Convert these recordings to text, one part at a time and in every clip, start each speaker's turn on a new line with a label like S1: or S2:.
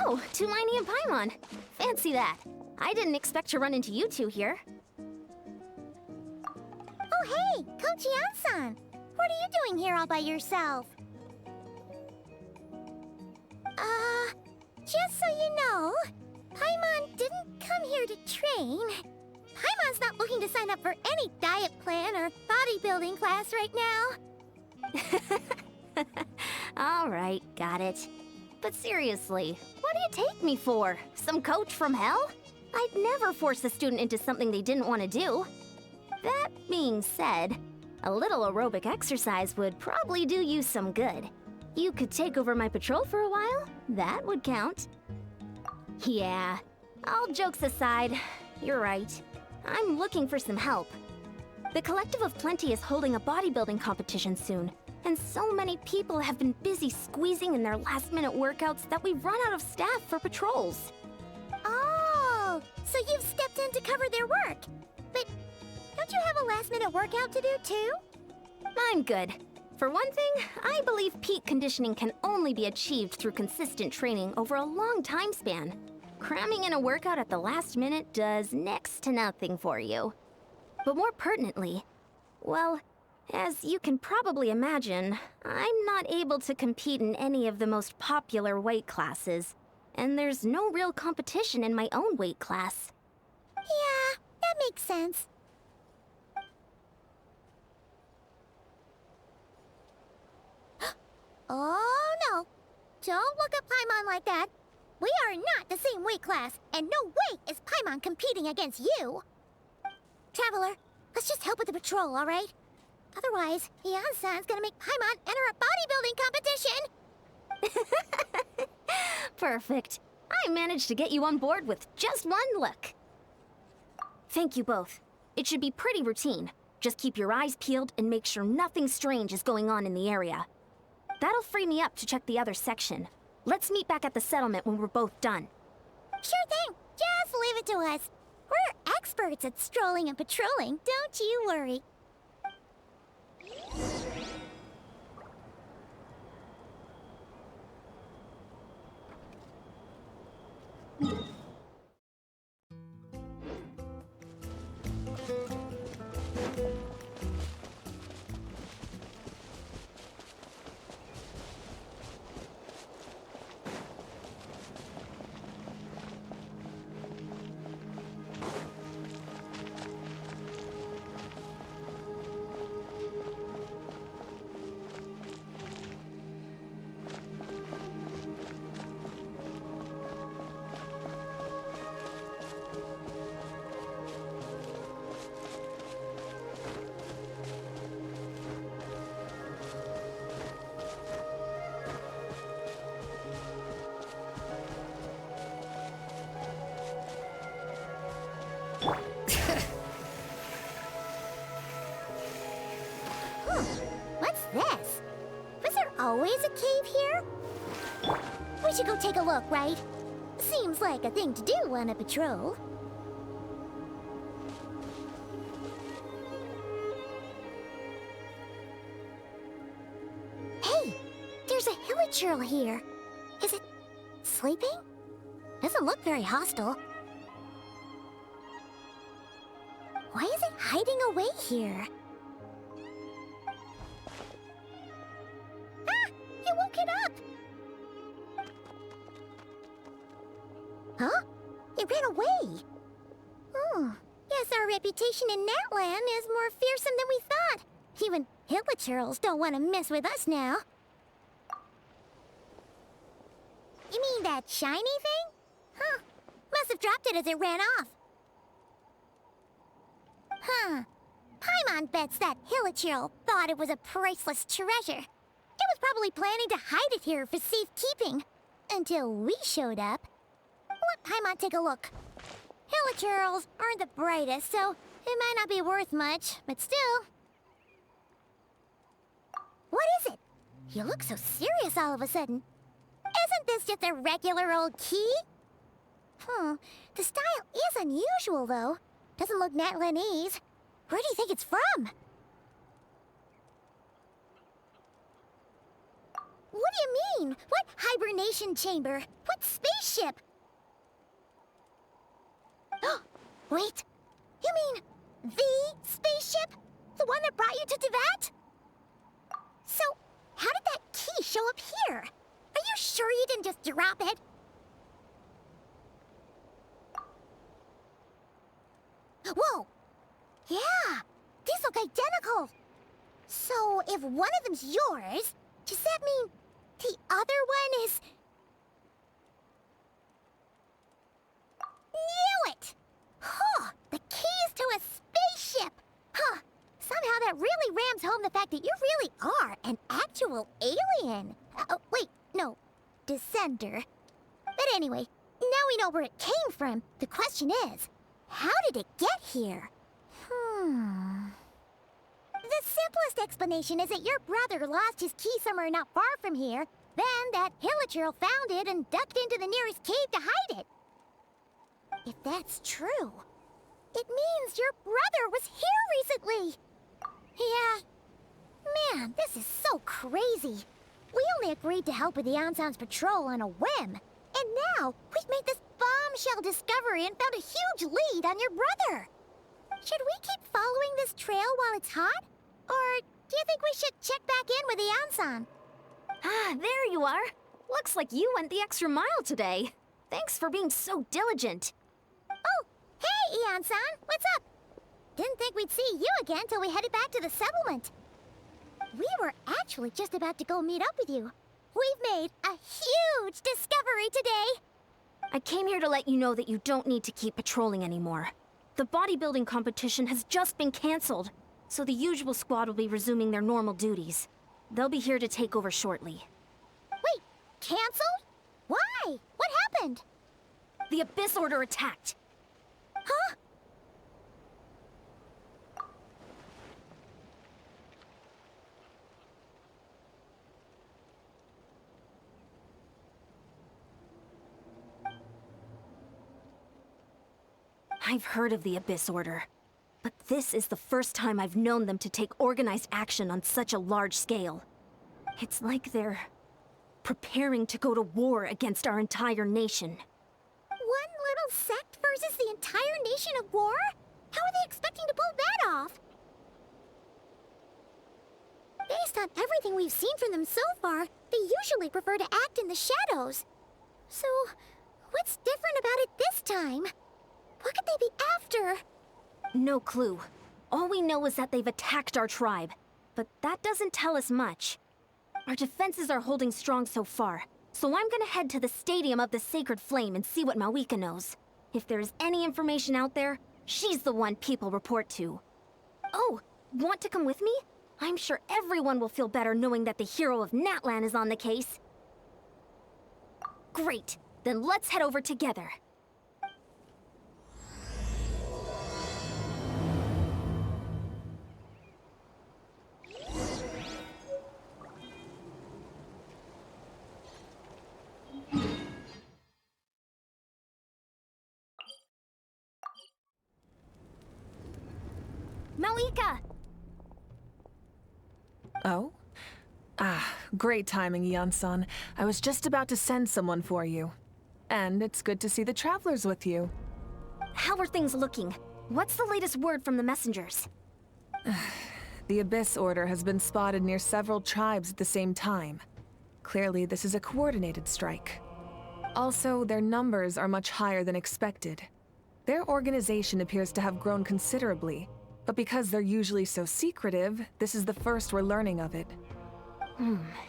S1: Oh, Tumini and Paimon. Fancy that. I didn't expect to run into you two here.
S2: Oh, hey, Coach Yan-san. What are you doing here all by yourself? Just so you know, Paimon didn't come here to train. Paimon's not looking to sign up for any diet plan or bodybuilding class right now.
S1: All right, got it. But seriously, what do you take me for? Some coach from hell? I'd never force a student into something they didn't want to do. That being said, a little aerobic exercise would probably do you some good. You could take over my patrol for a while. That would count. Yeah, all jokes aside, you're right. I'm looking for some help. The Collective of Plenty is holding a bodybuilding competition soon, and so many people have been busy squeezing in their last-minute workouts that we've run out of staff for patrols.
S2: Oh, so you've stepped in to cover their work. But don't you have a last-minute workout to do too?
S1: I'm good. For one thing, I believe peak conditioning can only be achieved through consistent training over a long time span. Cramming in a workout at the last minute does next to nothing for you. But more pertinently, well, as you can probably imagine, I'm not able to compete in any of the most popular weight classes, and there's no real competition in my own weight class.
S2: Yeah, that makes sense. Oh no! Don't look at Paimon like that. We are not the same weight class, and no way is Paimon competing against you. Traveler, let's just help with the patrol, all right? Otherwise, Yan-san's gonna make Paimon enter a bodybuilding competition.
S1: Perfect. I managed to get you on board with just one look. Thank you both. It should be pretty routine. Just keep your eyes peeled and make sure nothing strange is going on in the area. That'll free me up to check the other section. Let's meet back at the settlement when we're both done.
S2: Sure thing. Just leave it to us. We're experts at strolling and patrolling, don't you worry. What's this? Was there always a cave here? We should go take a look, right? Seems like a thing to do on a patrol. Hey, there's a hilichurl here. Is it sleeping? Doesn't look very hostile. Why is it hiding away here? Ah! You woke it up! Huh? It ran away! Oh, guess our reputation in Natlan is more fearsome than we thought. Even hilichurls don't want to mess with us now. You mean that shiny thing? Huh. Must have dropped it as it ran off. Huh. Paimon bets that hilichurl thought it was a priceless treasure. It was probably planning to hide it here for safekeeping. Until we showed up. Let Paimon take a look. Hilichurls aren't the brightest, so it might not be worth much, but still. What is it? You look so serious all of a sudden. Isn't this just a regular old key? The style is unusual, though. Doesn't look Natlanese. Where do you think it's from? What do you mean? What hibernation chamber? What spaceship? Wait, you mean the spaceship? The one that brought you to Teyvat? So, how did that key show up here? Are you sure you didn't just drop it? Whoa! Yeah, these look identical. So, if one of them's yours, does that mean the other one is... Knew it! Huh, the keys to a spaceship! Huh, somehow that really rams home the fact that you really are an actual alien. Oh, wait, no, descender. But anyway, now we know where it came from. The question is, how did it get here? The simplest explanation is that your brother lost his key somewhere not far from here. Then that hilichurl found it and ducked into the nearest cave to hide it. If that's true, it means your brother was here recently. Yeah. Man, this is so crazy. We only agreed to help with the Anson's patrol on a whim. And now, we've made this bombshell discovery and found a huge lead on your brother. Should we keep following this trail while it's hot? Or do you think we should check back in with the Anson?
S1: Ah, there you are. Looks like you went the extra mile today. Thanks for being so diligent.
S2: Oh, hey, Anson, what's up? Didn't think we'd see you again till we headed back to the settlement. We were actually just about to go meet up with you. We've made a huge discovery today.
S1: I came here to let you know that you don't need to keep patrolling anymore. The bodybuilding competition has just been canceled, so the usual squad will be resuming their normal duties. They'll be here to take over shortly.
S2: Wait, canceled? Why? What happened?
S1: The Abyss Order attacked.
S2: Huh?
S1: I've heard of the Abyss Order, but this is the first time I've known them to take organized action on such a large scale. It's like they're preparing to go to war against our entire nation.
S2: One little sect versus the entire nation at war? How are they expecting to pull that off? Based on everything we've seen from them so far, they usually prefer to act in the shadows. So, what's different about it this time? What could they be after?
S1: No clue. All we know is that they've attacked our tribe, but that doesn't tell us much. Our defenses are holding strong so far, so I'm gonna head to the Stadium of the Sacred Flame and see what Mawika knows. If there's any information out there, she's the one people report to. Oh, want to come with me? I'm sure everyone will feel better knowing that the hero of Natlan is on the case. Great, then let's head over together. Mawika!
S3: Oh? Ah, great timing, Yansan. I was just about to send someone for you. And it's good to see the travelers with you.
S1: How are things looking? What's the latest word from the messengers?
S3: The Abyss Order has been spotted near several tribes at the same time. Clearly, this is a coordinated strike. Also, their numbers are much higher than expected. Their organization appears to have grown considerably, but because they're usually so secretive, this is the first we're learning of it.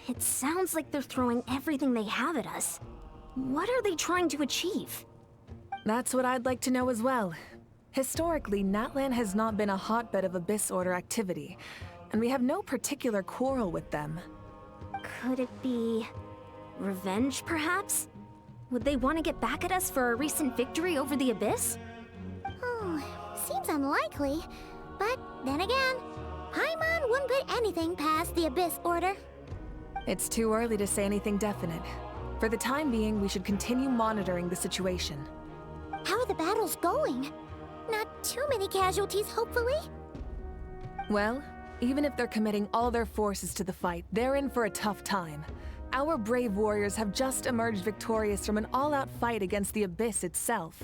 S1: It sounds like they're throwing everything they have at us. What are they trying to achieve?
S3: That's what I'd like to know as well. Historically, Natlan has not been a hotbed of Abyss Order activity, and we have no particular quarrel with them.
S1: Could it be revenge, perhaps? Would they want to get back at us for our recent victory over the Abyss?
S2: Oh, seems unlikely. But then again, Paimon wouldn't put anything past the Abyss Order.
S3: It's too early to say anything definite. For the time being, we should continue monitoring the situation.
S2: How are the battles going? Not too many casualties, hopefully?
S3: Well, even if they're committing all their forces to the fight, they're in for a tough time. Our brave warriors have just emerged victorious from an all-out fight against the Abyss itself.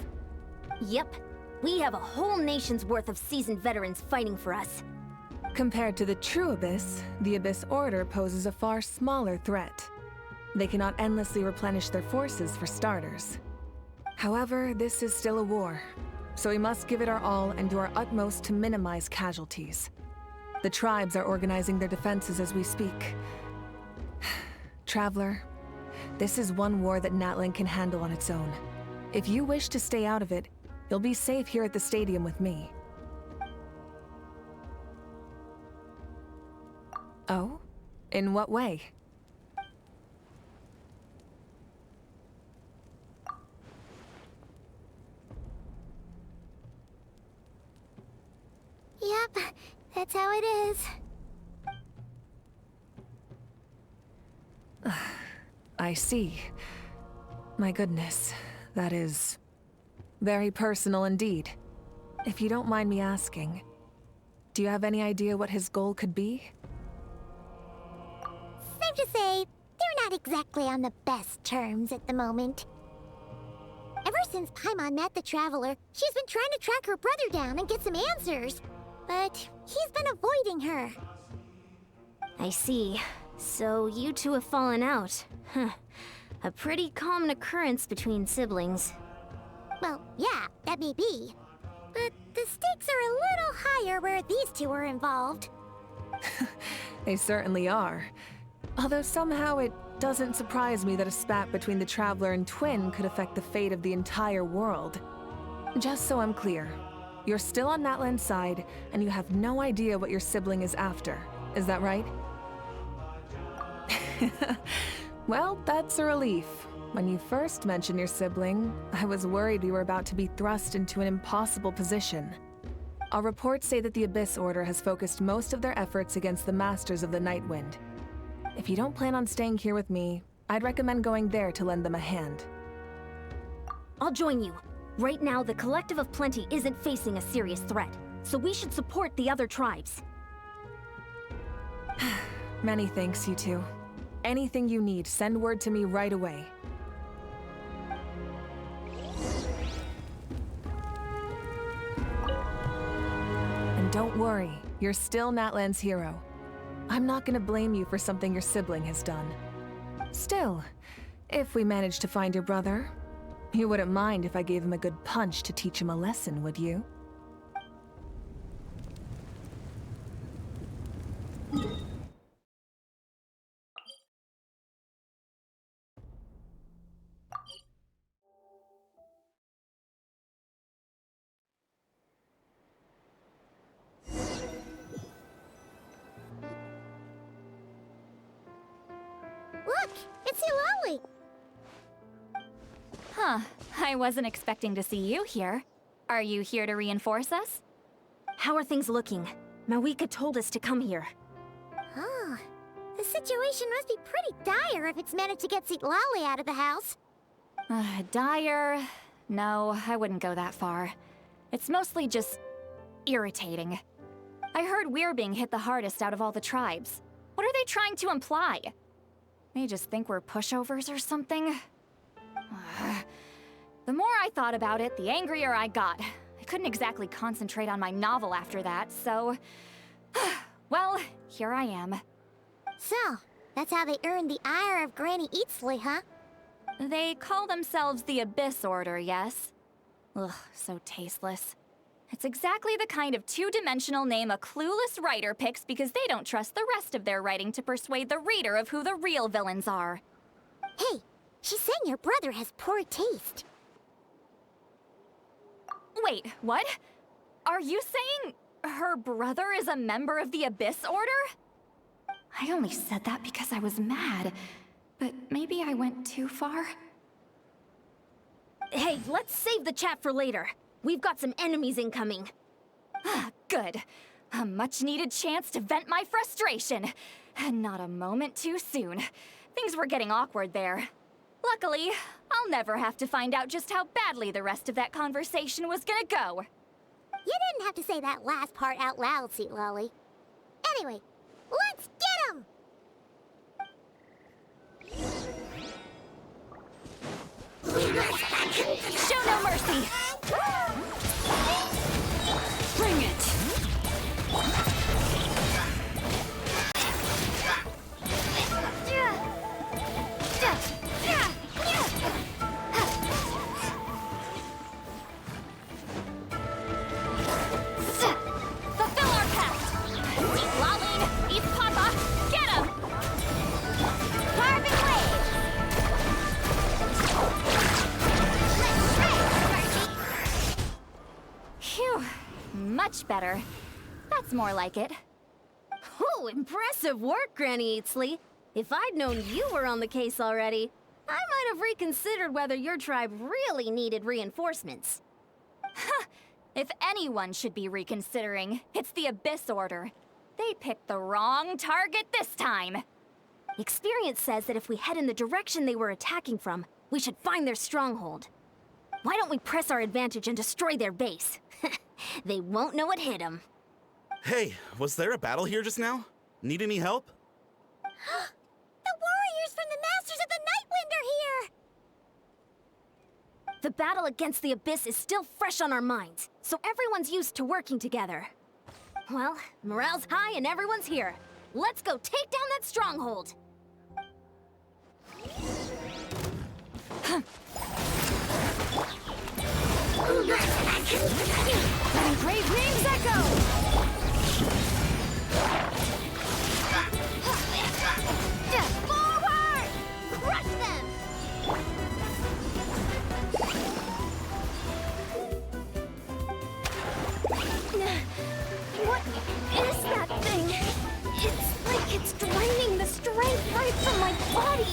S1: Yep. We have a whole nation's worth of seasoned veterans fighting for us.
S3: Compared to the true Abyss, the Abyss Order poses a far smaller threat. They cannot endlessly replenish their forces for starters. However, this is still a war, so we must give it our all and do our utmost to minimize casualties. The tribes are organizing their defenses as we speak. Traveler, this is one war that Natlan can handle on its own. If you wish to stay out of it, you'll be safe here at the stadium with me. Oh? In what way?
S2: Yep, that's how it is.
S3: I see. My goodness, that is very personal indeed. If you don't mind me asking, do you have any idea what his goal could be?
S2: Safe to say, they're not exactly on the best terms at the moment. Ever since Paimon met the Traveler, she's been trying to track her brother down and get some answers. But he's been avoiding her.
S1: I see. So you two have fallen out. Huh. A pretty common occurrence between siblings.
S2: Well, yeah, that may be. But the stakes are a little higher where these two are involved.
S3: They certainly are. Although somehow it doesn't surprise me that a spat between the Traveler and Twin could affect the fate of the entire world. Just so I'm clear, you're still on Natlan's side, and you have no idea what your sibling is after. Is that right? Well, that's a relief. When you first mentioned your sibling, I was worried we were about to be thrust into an impossible position. Our reports say that the Abyss Order has focused most of their efforts against the Masters of the Nightwind. If you don't plan on staying here with me, I'd recommend going there to lend them a hand.
S1: I'll join you. Right now, the Collective of Plenty isn't facing a serious threat, so we should support the other tribes.
S3: Many thanks, you two. Anything you need, send word to me right away. And don't worry, you're still Natlan's hero. I'm not gonna blame you for something your sibling has done. Still, if we manage to find your brother, you wouldn't mind if I gave him a good punch to teach him a lesson, would you?
S2: Look, it's Eulalie!
S4: Huh, I wasn't expecting to see you here. Are you here to reinforce us?
S1: How are things looking? Mawika told us to come here.
S2: Oh, the situation must be pretty dire if it's managed to get Eulalie out of the house.
S4: Dire? No, I wouldn't go that far. It's mostly just irritating. I heard we're being hit the hardest out of all the tribes. What are they trying to imply? They just think we're pushovers or something? The more I thought about it, the angrier I got. I couldn't exactly concentrate on my novel after that, so... well, here I am.
S2: So, that's how they earned the ire of Granny Eatsley, huh?
S4: They call themselves the Abyss Order, yes? Ugh, so tasteless. It's exactly the kind of two-dimensional name a clueless writer picks because they don't trust the rest of their writing to persuade the reader of who the real villains are.
S2: Hey, she's saying your brother has poor taste.
S4: Wait, what? Are you saying her brother is a member of the Abyss Order? I only said that because I was mad, but maybe I went too far.
S1: Hey, let's save the chat for later. We've got some enemies incoming.
S4: Good. A much-needed chance to vent my frustration. Not a moment too soon. Things were getting awkward there. Luckily, I'll never have to find out just how badly the rest of that conversation was gonna go.
S2: You didn't have to say that last part out loud, Eulalie. Anyway, let's get him!
S4: Show no mercy! Bring it! Fulfill our pact! Eat Laline, eat Papa, get him!
S2: Carbon wave!
S4: Phew, much better. That's more like it.
S1: Oh, impressive work, Granny Eatsley. If I'd known you were on the case already, I might have reconsidered whether your tribe really needed reinforcements.
S4: If anyone should be reconsidering, it's the Abyss Order. They picked the wrong target this time.
S1: Experience says that if we head in the direction they were attacking from, we should find their stronghold. Why don't we press our advantage and destroy their base? They won't know what hit them.
S5: Hey, was there a battle here just now? Need any help?
S2: The warriors from the Masters of the Nightwind are here!
S1: The battle against the Abyss is still fresh on our minds, so everyone's used to working together. Well, morale's high and everyone's here. Let's go take down that stronghold!
S4: Letting brave names echo!
S2: Forward! Crush them!
S1: What is that thing? It's like it's draining the strength right from my body.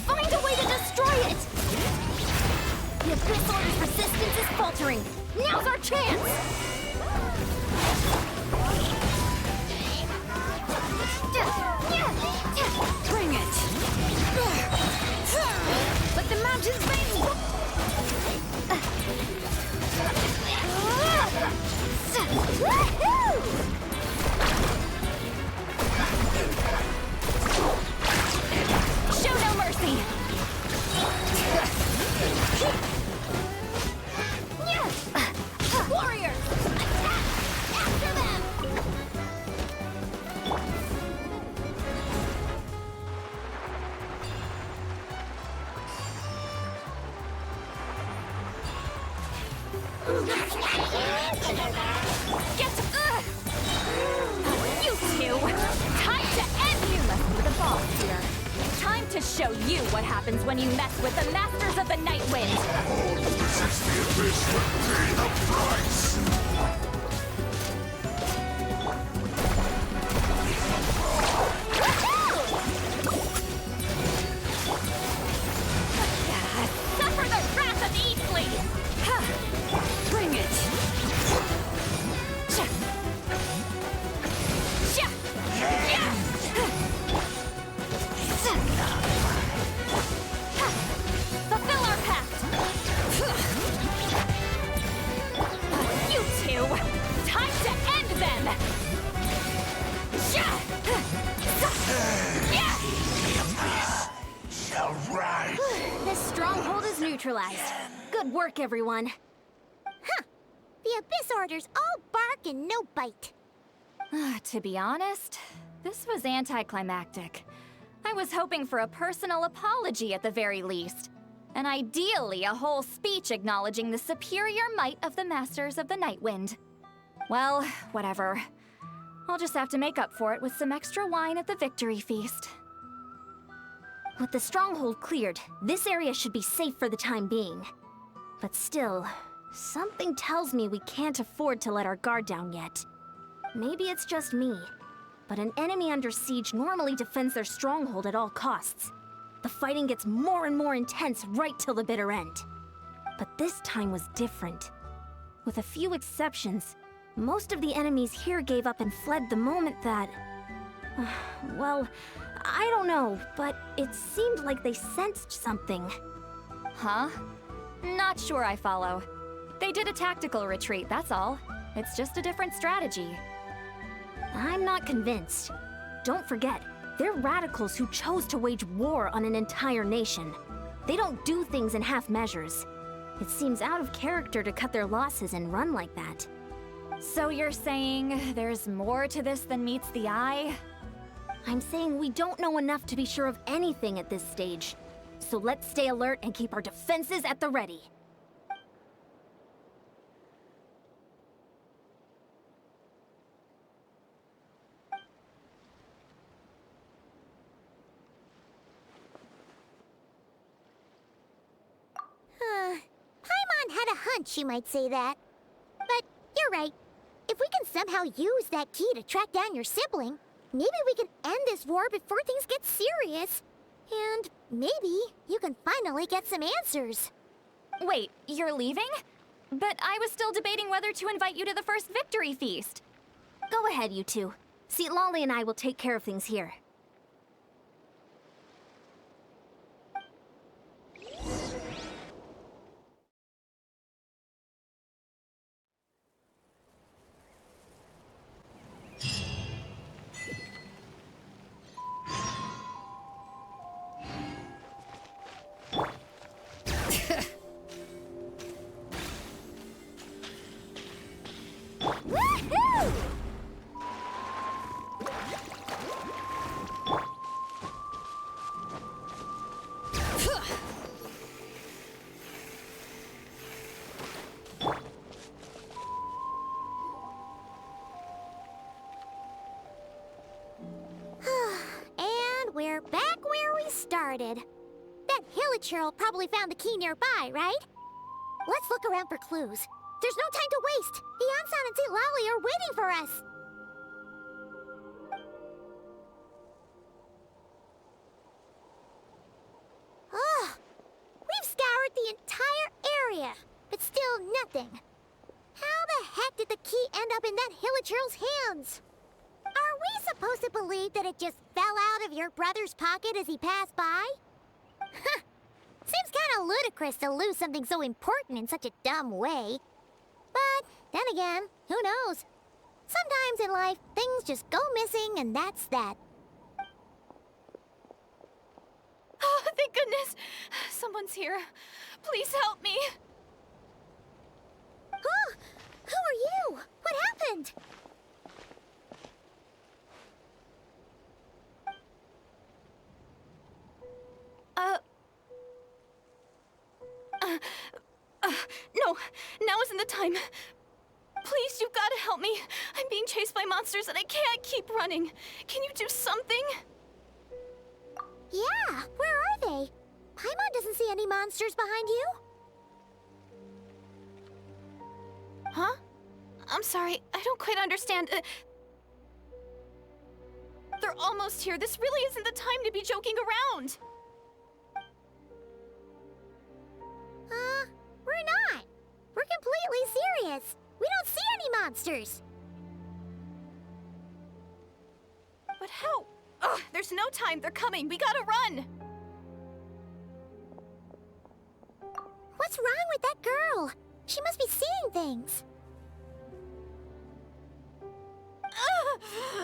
S1: Find a way to destroy it! The Abyss Order's resistance is faltering. Now's our chance!
S4: Bring it!
S1: But the mountain's veins...
S4: Show no mercy!
S1: Warriors! Attack! After them!
S4: Get you two! Time to end you messing with the boss here. Time to show you what happens when you mess with the Masters of the Nightwind.
S6: This is the Abyss will pay the price!
S4: Suffer the wrath of Eatsley! Bring it! Fulfill our pact! You two! Time to end them!
S6: Shall rise!
S1: This stronghold is neutralized. Good work, everyone.
S2: The Abyss Order's all bark and no bite.
S4: To be honest, this was anticlimactic. I was hoping for a personal apology at the very least. And ideally, a whole speech acknowledging the superior might of the Masters of the Nightwind. Well, whatever. I'll just have to make up for it with some extra wine at the victory feast.
S1: With the stronghold cleared, this area should be safe for the time being. But still, something tells me we can't afford to let our guard down yet. Maybe it's just me, but an enemy under siege normally defends their stronghold at all costs. The fighting gets more and more intense right till the bitter end. But this time was different. With a few exceptions, most of the enemies here gave up and fled the moment that... well, I don't know, but it seemed like they sensed something.
S4: Huh? Not sure I follow. They did a tactical retreat, that's all. It's just a different strategy.
S1: I'm not convinced. Don't forget, they're radicals who chose to wage war on an entire nation. They don't do things in half measures. It seems out of character to cut their losses and run like that.
S4: So you're saying there's more to this than meets the eye?
S1: I'm saying we don't know enough to be sure of anything at this stage. So let's stay alert and keep our defenses at the ready.
S2: Paimon had a hunch you might say that. But you're right. If we can somehow use that key to track down your sibling, maybe we can end this war before things get serious. And maybe you can finally get some answers.
S4: Wait, you're leaving? But I was still debating whether to invite you to the first victory feast.
S1: Go ahead, you two. See, Lolly and I will take care of things here.
S2: And we're back where we started. That hilichurl probably found the key nearby, right? Let's look around for clues. There's no time to waste. Beyonsan and St. Lolly are waiting for us. Ugh. We've scoured the entire area, but still nothing. How the heck did the key end up in that hilichurl's hands? Are we supposed to believe that it just fell out of your brother's pocket as he passed by? Seems kinda ludicrous to lose something so important in such a dumb way. But then again, who knows? Sometimes in life, things just go missing and that's that.
S4: Oh, thank goodness! Someone's here. Please help me!
S2: Huh? Who are you? What happened?
S4: No, now isn't the time. Please, you've got to help me. I'm being chased by monsters and I can't keep running. Can you do something?
S2: Yeah, where are they? Paimon doesn't see any monsters behind you.
S4: Huh? I'm sorry, I don't quite understand. They're almost here. This really isn't the time to be joking around.
S2: We're not. We're completely serious. We don't see any monsters.
S4: But how? Ugh, there's no time. They're coming. We gotta run.
S2: What's wrong with that girl? She must be seeing things. Oh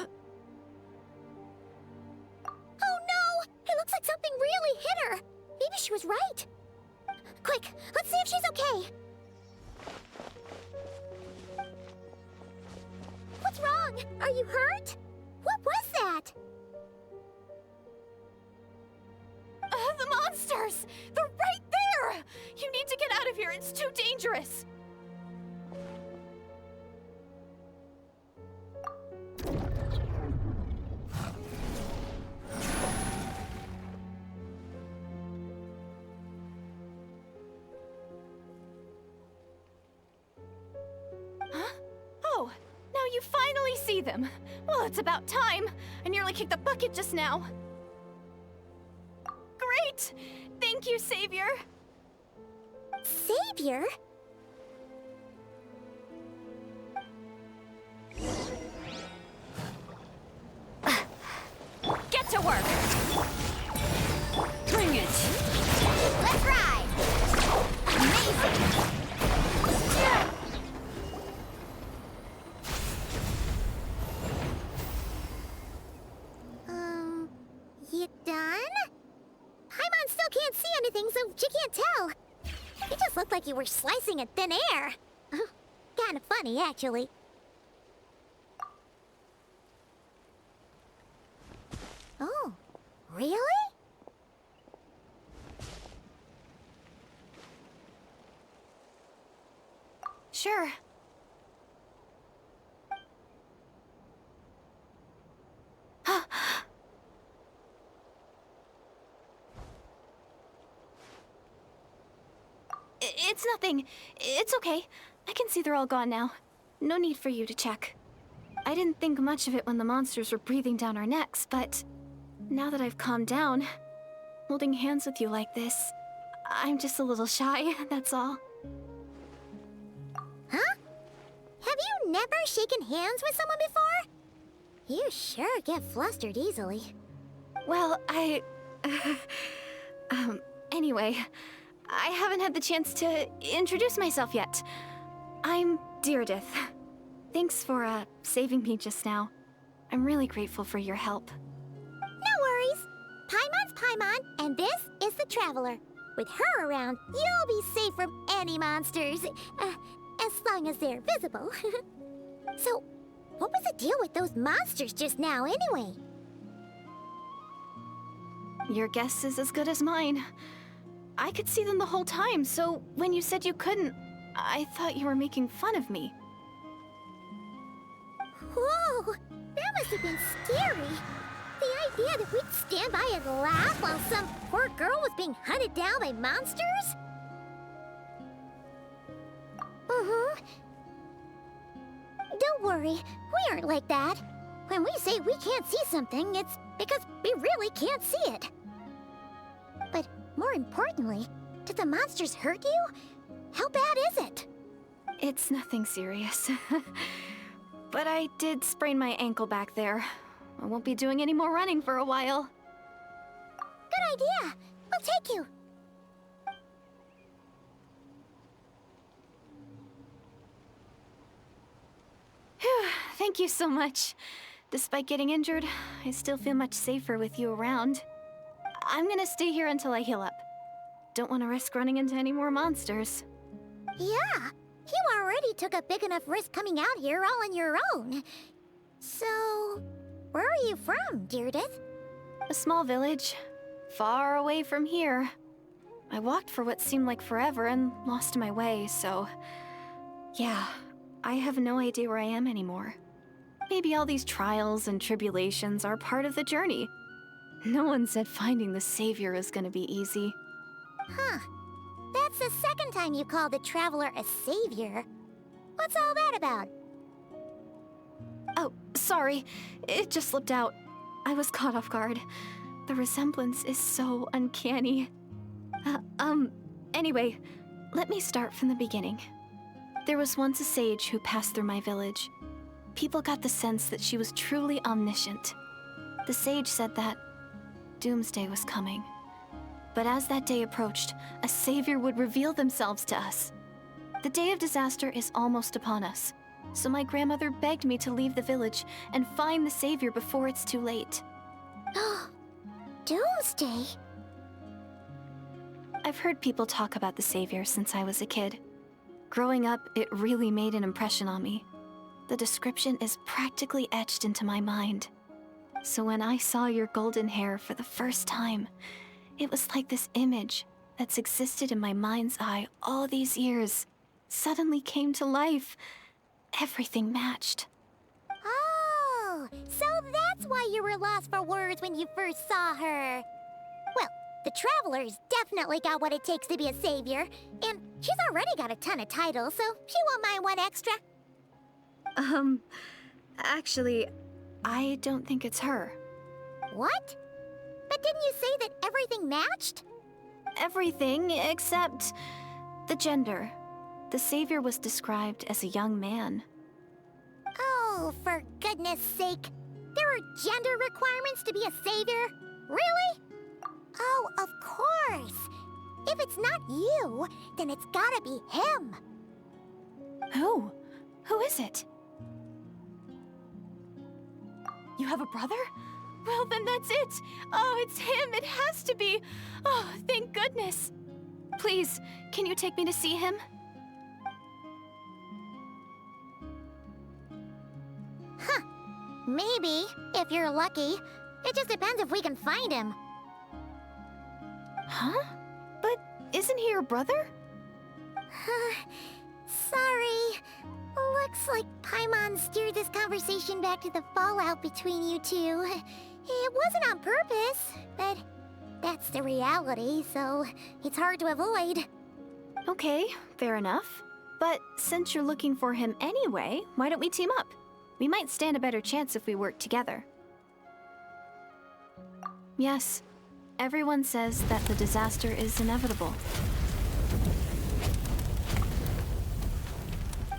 S2: no! It looks like something really hit her. Maybe she was right. Quick, let's see if she's okay. What's wrong? Are you hurt? What was that?
S4: The monsters! They're right there! You need to get out of here. It's too dangerous. Oh, now you finally see them. Well, it's about time. I nearly kicked the bucket just now. Great! Thank you, Savior.
S2: Savior?
S4: Get to work! Bring it!
S2: Let's ride! Amazing! You done? Paimon still can't see anything anything, so she can't tell. You just looked like you were slicing at thin air. Kinda funny, actually. Oh, really?
S4: Sure. It's nothing. It's okay. I can see they're all gone now. No need for you to check. I didn't think much of it when the monsters were breathing down our necks, but now that I've calmed down, holding hands with you like this, I'm just a little shy, that's all.
S2: Huh? Have you never shaken hands with someone before? You sure get flustered easily.
S4: Well, anyway, I haven't had the chance to introduce myself yet. I'm Deirdith. Thanks for, saving me just now. I'm really grateful for your help.
S2: No worries. Paimon's Paimon, and this is the Traveler. With her around, you'll be safe from any monsters. As long as they're visible. So, what was the deal with those monsters just now, anyway?
S4: Your guess is as good as mine. I could see them the whole time, so when you said you couldn't, I thought you were making fun of me.
S2: Whoa! That must have been scary. The idea that we'd stand by and laugh while some poor girl was being hunted down by monsters? Don't worry, we aren't like that. When we say we can't see something, it's because we really can't see it. But more importantly, did the monsters hurt you? How bad is it?
S4: It's nothing serious. But I did sprain my ankle back there. I won't be doing any more running for a while.
S2: Good idea. We'll take you.
S4: Phew, thank you so much. Despite getting injured, I still feel much safer with you around. I'm gonna stay here until I heal up. Don't want to risk running into any more monsters.
S2: Yeah, you already took a big enough risk coming out here all on your own. So, where are you from, Deirdith?
S4: A small village, far away from here. I walked for what seemed like forever and lost my way, so... yeah, I have no idea where I am anymore. Maybe all these trials and tribulations are part of the journey. No one said finding the Savior is gonna be easy.
S2: Huh. That's the second time you called the Traveler a savior. What's all that about?
S4: Oh, sorry. It just slipped out. I was caught off guard. The resemblance is so uncanny. Anyway, let me start from the beginning. There was once a sage who passed through my village. People got the sense that she was truly omniscient. The sage said that doomsday was coming. But as that day approached, a savior would reveal themselves to us. The day of disaster is almost upon us, so my grandmother begged me to leave the village and find the savior before it's too late.
S2: Doomsday?
S4: I've heard people talk about the savior since I was a kid. Growing up, it really made an impression on me. The description is practically etched into my mind. So when I saw your golden hair for the first time, it was like this image that's existed in my mind's eye all these years suddenly came to life. Everything matched.
S2: Oh, so that's why you were lost for words when you first saw her. Well, the Traveler's definitely got what it takes to be a savior, and she's already got a ton of titles, so she won't mind one extra.
S4: Actually, I don't think it's her.
S2: What? But didn't you say that everything matched?
S4: Everything except the gender. The savior was described as a young man.
S2: Oh, for goodness sake. There are gender requirements to be a savior? Really? Oh, of course. If it's not you, then it's gotta be him.
S4: Who? Who is it? You have a brother?
S7: Well, then that's it. Oh, it's him. It has to be. Oh, thank goodness. Please, can you take me to see him?
S2: Huh. Maybe, if you're lucky. It just depends if we can find him.
S7: Huh? But isn't he your brother?
S2: Sorry. Looks like Paimon steered this conversation back to the fallout between you two. It wasn't on purpose, but that's the reality, so it's hard to avoid.
S7: Okay, fair enough. But since you're looking for him anyway, why don't we team up? We might stand a better chance if we work together. Yes, everyone says that the disaster is inevitable.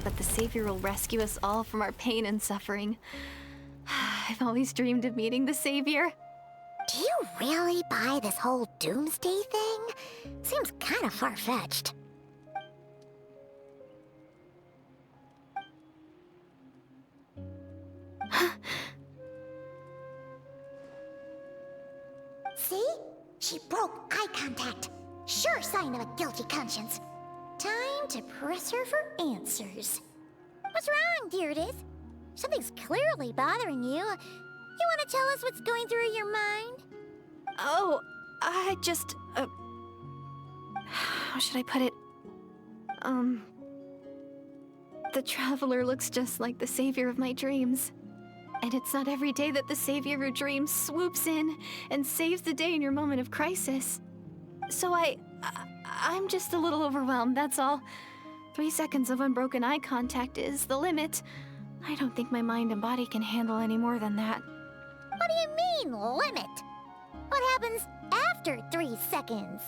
S7: But the Savior will rescue us all from our pain and suffering. I've always dreamed of meeting the Savior.
S2: Do you really buy this whole doomsday thing? Seems kind of far-fetched. See? She broke eye contact. Sure sign of a guilty conscience. Time to press her for answers. What's wrong, Deirdis? Something's clearly bothering you. You want to tell us what's going through your mind?
S7: Oh, I just, how should I put it? The Traveler looks just like the Savior of my dreams. And it's not every day that the Savior of your dreams swoops in and saves the day in your moment of crisis. So I'm just a little overwhelmed, that's all. 3 seconds of unbroken eye contact is the limit. I don't think my mind and body can handle any more than that.
S2: What do you mean, limit? What happens after 3 seconds?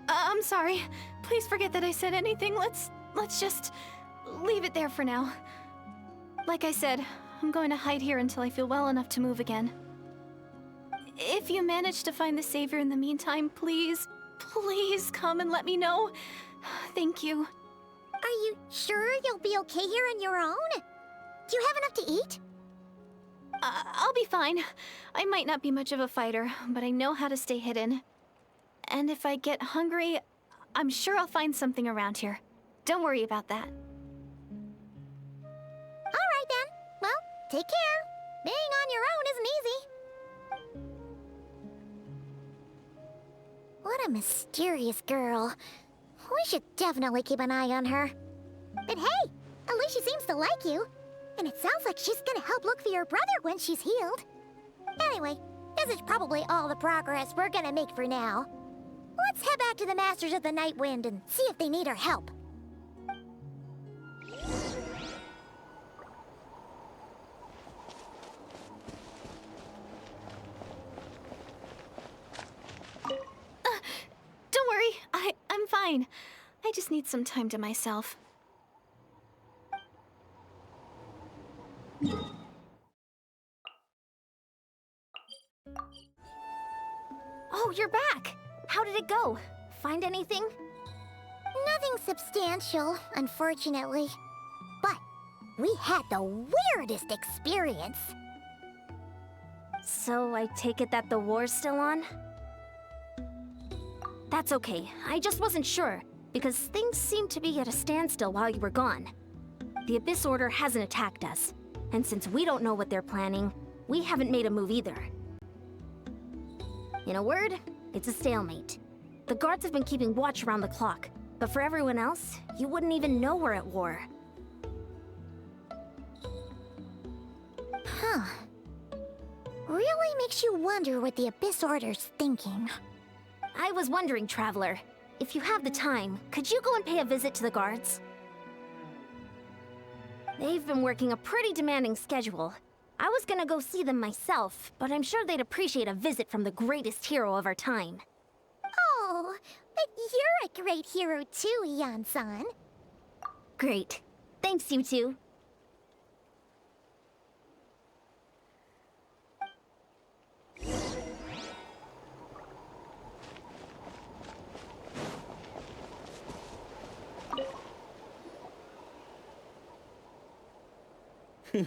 S7: I'm sorry. Please forget that I said anything. Let's just leave it there for now. Like I said, I'm going to hide here until I feel well enough to move again. If you manage to find the Savior in the meantime, please come and let me know. Thank you.
S2: Are you sure you'll be okay here on your own? Do you have enough to eat?
S7: I'll be fine. I might not be much of a fighter, but I know how to stay hidden. And if I get hungry, I'm sure I'll find something around here. Don't worry about that.
S2: All right then. Well, take care. Being on your own isn't easy. What a mysterious girl. We should definitely keep an eye on her. But hey, at least she seems to like you. And it sounds like she's gonna help look for your brother when she's healed. Anyway, this is probably all the progress we're gonna make for now. Let's head back to the Masters of the Night Wind and see if they need our help.
S7: Don't worry, I'm fine. I just need some time to myself.
S1: Oh, you're back! How did it go? Find anything?
S2: Nothing substantial, unfortunately. But we had the weirdest experience.
S1: So I take it that the war's still on? That's okay. I just wasn't sure, because things seemed to be at a standstill while you were gone. The Abyss Order hasn't attacked us, and since we don't know what they're planning, we haven't made a move either. In a word, it's a stalemate. The guards have been keeping watch around the clock, but for everyone else, you wouldn't even know we're at war.
S2: Huh. Really makes you wonder what the Abyss Order's thinking.
S1: I was wondering, Traveler, if you have the time, could you go and pay a visit to the guards? They've been working a pretty demanding schedule. I was gonna go see them myself, but I'm sure they'd appreciate a visit from the greatest hero of our time.
S2: Oh, but you're a great hero too, Yan-san.
S1: Great. Thanks, you two.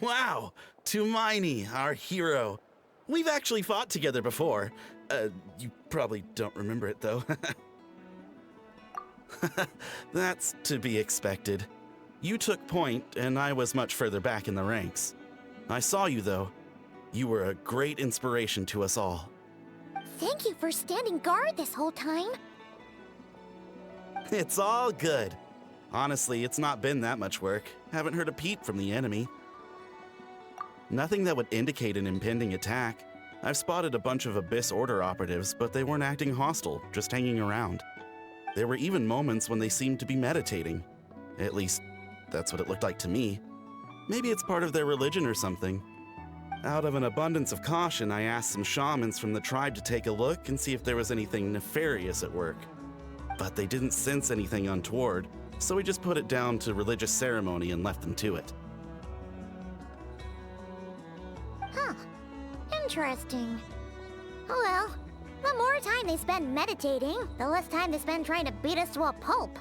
S5: Wow, Tumaini, our hero. We've actually fought together before. You probably don't remember it, though. That's to be expected. You took point, and I was much further back in the ranks. I saw you, though. You were a great inspiration to us all.
S2: Thank you for standing guard this whole time.
S5: It's all good. Honestly, it's not been that much work. Haven't heard a peep from the enemy. Nothing that would indicate an impending attack. I've spotted a bunch of Abyss Order operatives, but they weren't acting hostile, just hanging around. There were even moments when they seemed to be meditating. At least, that's what it looked like to me. Maybe it's part of their religion or something. Out of an abundance of caution, I asked some shamans from the tribe to take a look and see if there was anything nefarious at work. But they didn't sense anything untoward, so we just put it down to religious ceremony and left them to it.
S2: Huh. Interesting. Oh well, the more time they spend meditating, the less time they spend trying to beat us to a pulp.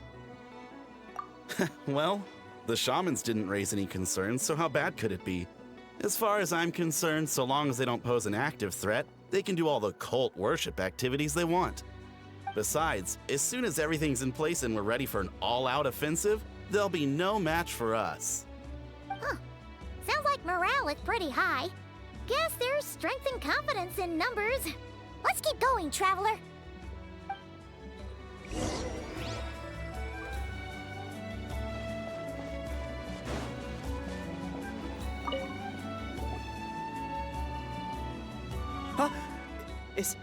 S5: Well, the shamans didn't raise any concerns, so how bad could it be? As far as I'm concerned, so long as they don't pose an active threat, they can do all the cult worship activities they want. Besides, as soon as everything's in place and we're ready for an all-out offensive, there'll be no match for us.
S2: Huh. Sounds like morale is pretty high. Guess there's strength and confidence in numbers. Let's keep going, Traveler.
S8: Huh? Is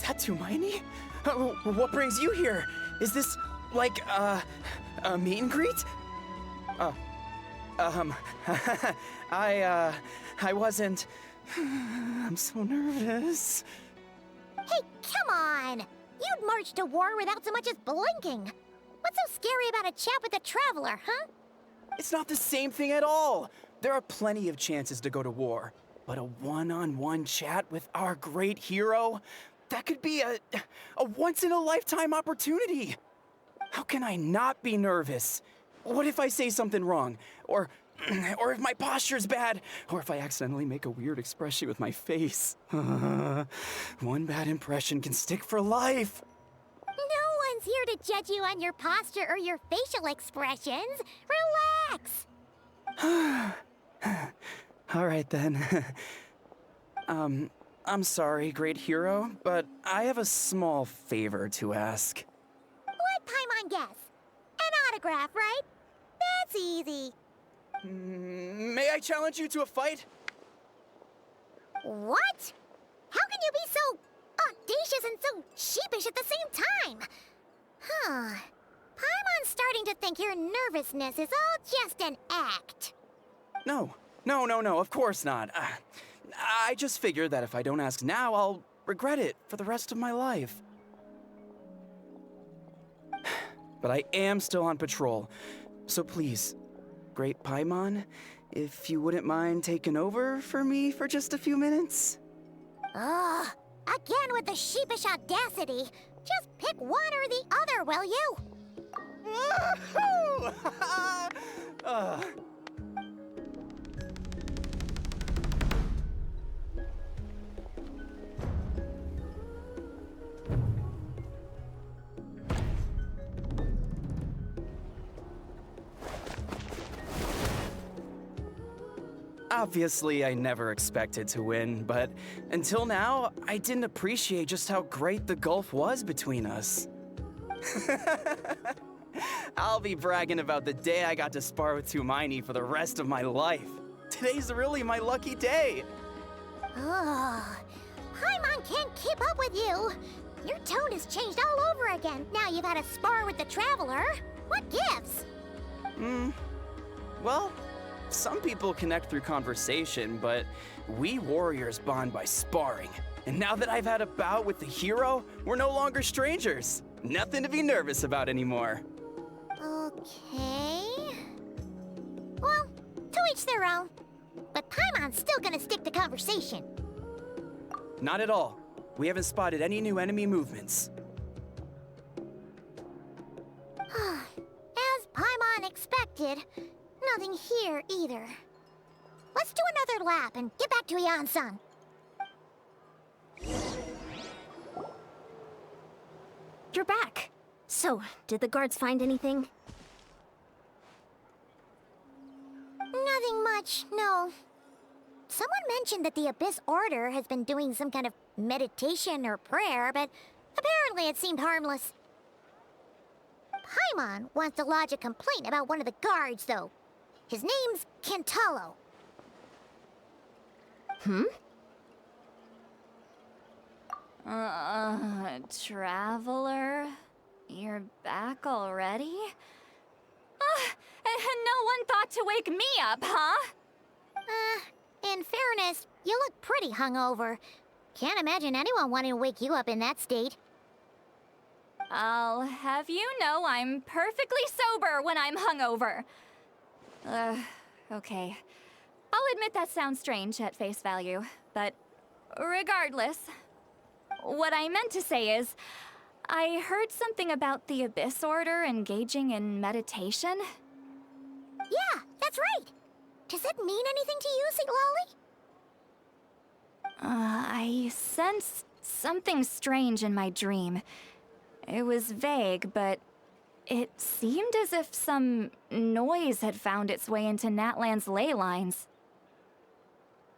S8: that Tumaini? What brings you here? Is this, like, a meet and greet? I wasn't... I'm so nervous.
S2: Hey, come on! You'd march to war without so much as blinking. What's so scary about a chat with a Traveler, huh?
S8: It's not the same thing at all. There are plenty of chances to go to war. But a one-on-one chat with our great hero? That could be a once-in-a-lifetime opportunity. How can I not be nervous? What if I say something wrong? Or if my posture's bad? Or if I accidentally make a weird expression with my face? One bad impression can stick for life.
S2: No one's here to judge you on your posture or your facial expressions. Relax!
S8: All right, then. I'm sorry, great hero, but I have a small favor to ask.
S2: Let Paimon guess. An autograph, right? That's easy.
S8: May I challenge you to a fight?
S2: What? How can you be so audacious and so sheepish at the same time? Huh. Paimon's starting to think your nervousness is all just an act.
S8: No, of course not. I just figured that if I don't ask now, I'll regret it for the rest of my life. But I am still on patrol, so please, Great Paimon, if you wouldn't mind taking over for me for just a few minutes?
S2: Ugh, again with the sheepish audacity. Just pick one or the other, will you?
S8: Woohoo! Obviously, I never expected to win, but until now, I didn't appreciate just how great the gulf was between us. I'll be bragging about the day I got to spar with Tumaini for the rest of my life. Today's really my lucky day.
S2: Ugh, Paimon can't keep up with you. Your tone has changed all over again. Now you've had a spar with the Traveler. What gives?
S8: Well, some people connect through conversation, but we warriors bond by sparring. And now that I've had a bout with the hero, we're no longer strangers. Nothing to be nervous about anymore.
S2: Okay. Well, to each their own. But Paimon's still gonna stick to conversation.
S8: Not at all. We haven't spotted any new enemy movements.
S2: As Paimon expected, nothing here either. let's do another lap and get back to Yan-san.
S1: You're back. So, did the guards find anything?
S2: Nothing much, no. Someone mentioned that the Abyss Order has been doing some kind of meditation or prayer, but apparently it seemed harmless. Paimon wants to lodge a complaint about one of the guards, though. His name's Kentalo.
S4: Traveler? You're back already? And no one thought to wake me up, huh?
S2: In fairness, you look pretty hungover. Can't imagine anyone wanting to wake you up in that state.
S4: I'll have you know I'm perfectly sober when I'm hungover. Okay. I'll admit that sounds strange at face value, but regardless, what I meant to say is, I heard something about the Abyss Order engaging in meditation.
S2: Yeah, that's right. Does it mean anything to you, St. Lolly?
S4: I sensed something strange in my dream. It was vague, but it seemed as if some noise had found its way into Natlan's ley lines.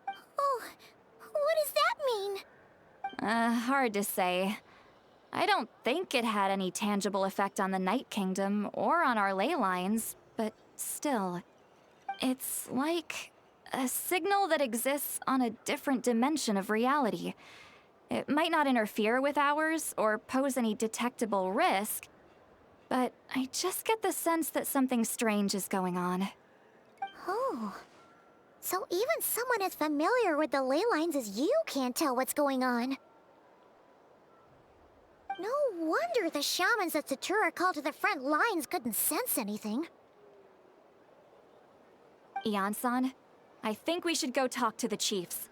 S2: Oh, what does that mean?
S4: Hard to say. I don't think it had any tangible effect on the Night Kingdom or on our ley lines, but still, it's like a signal that exists on a different dimension of reality. It might not interfere with ours or pose any detectable risk, but I just get the sense that something strange is going on.
S2: Oh, so even someone as familiar with the ley lines as you can't tell what's going on. No wonder the shamans that Satura called to the front lines couldn't sense anything.
S4: Yan-san, I think we should go talk to the chiefs.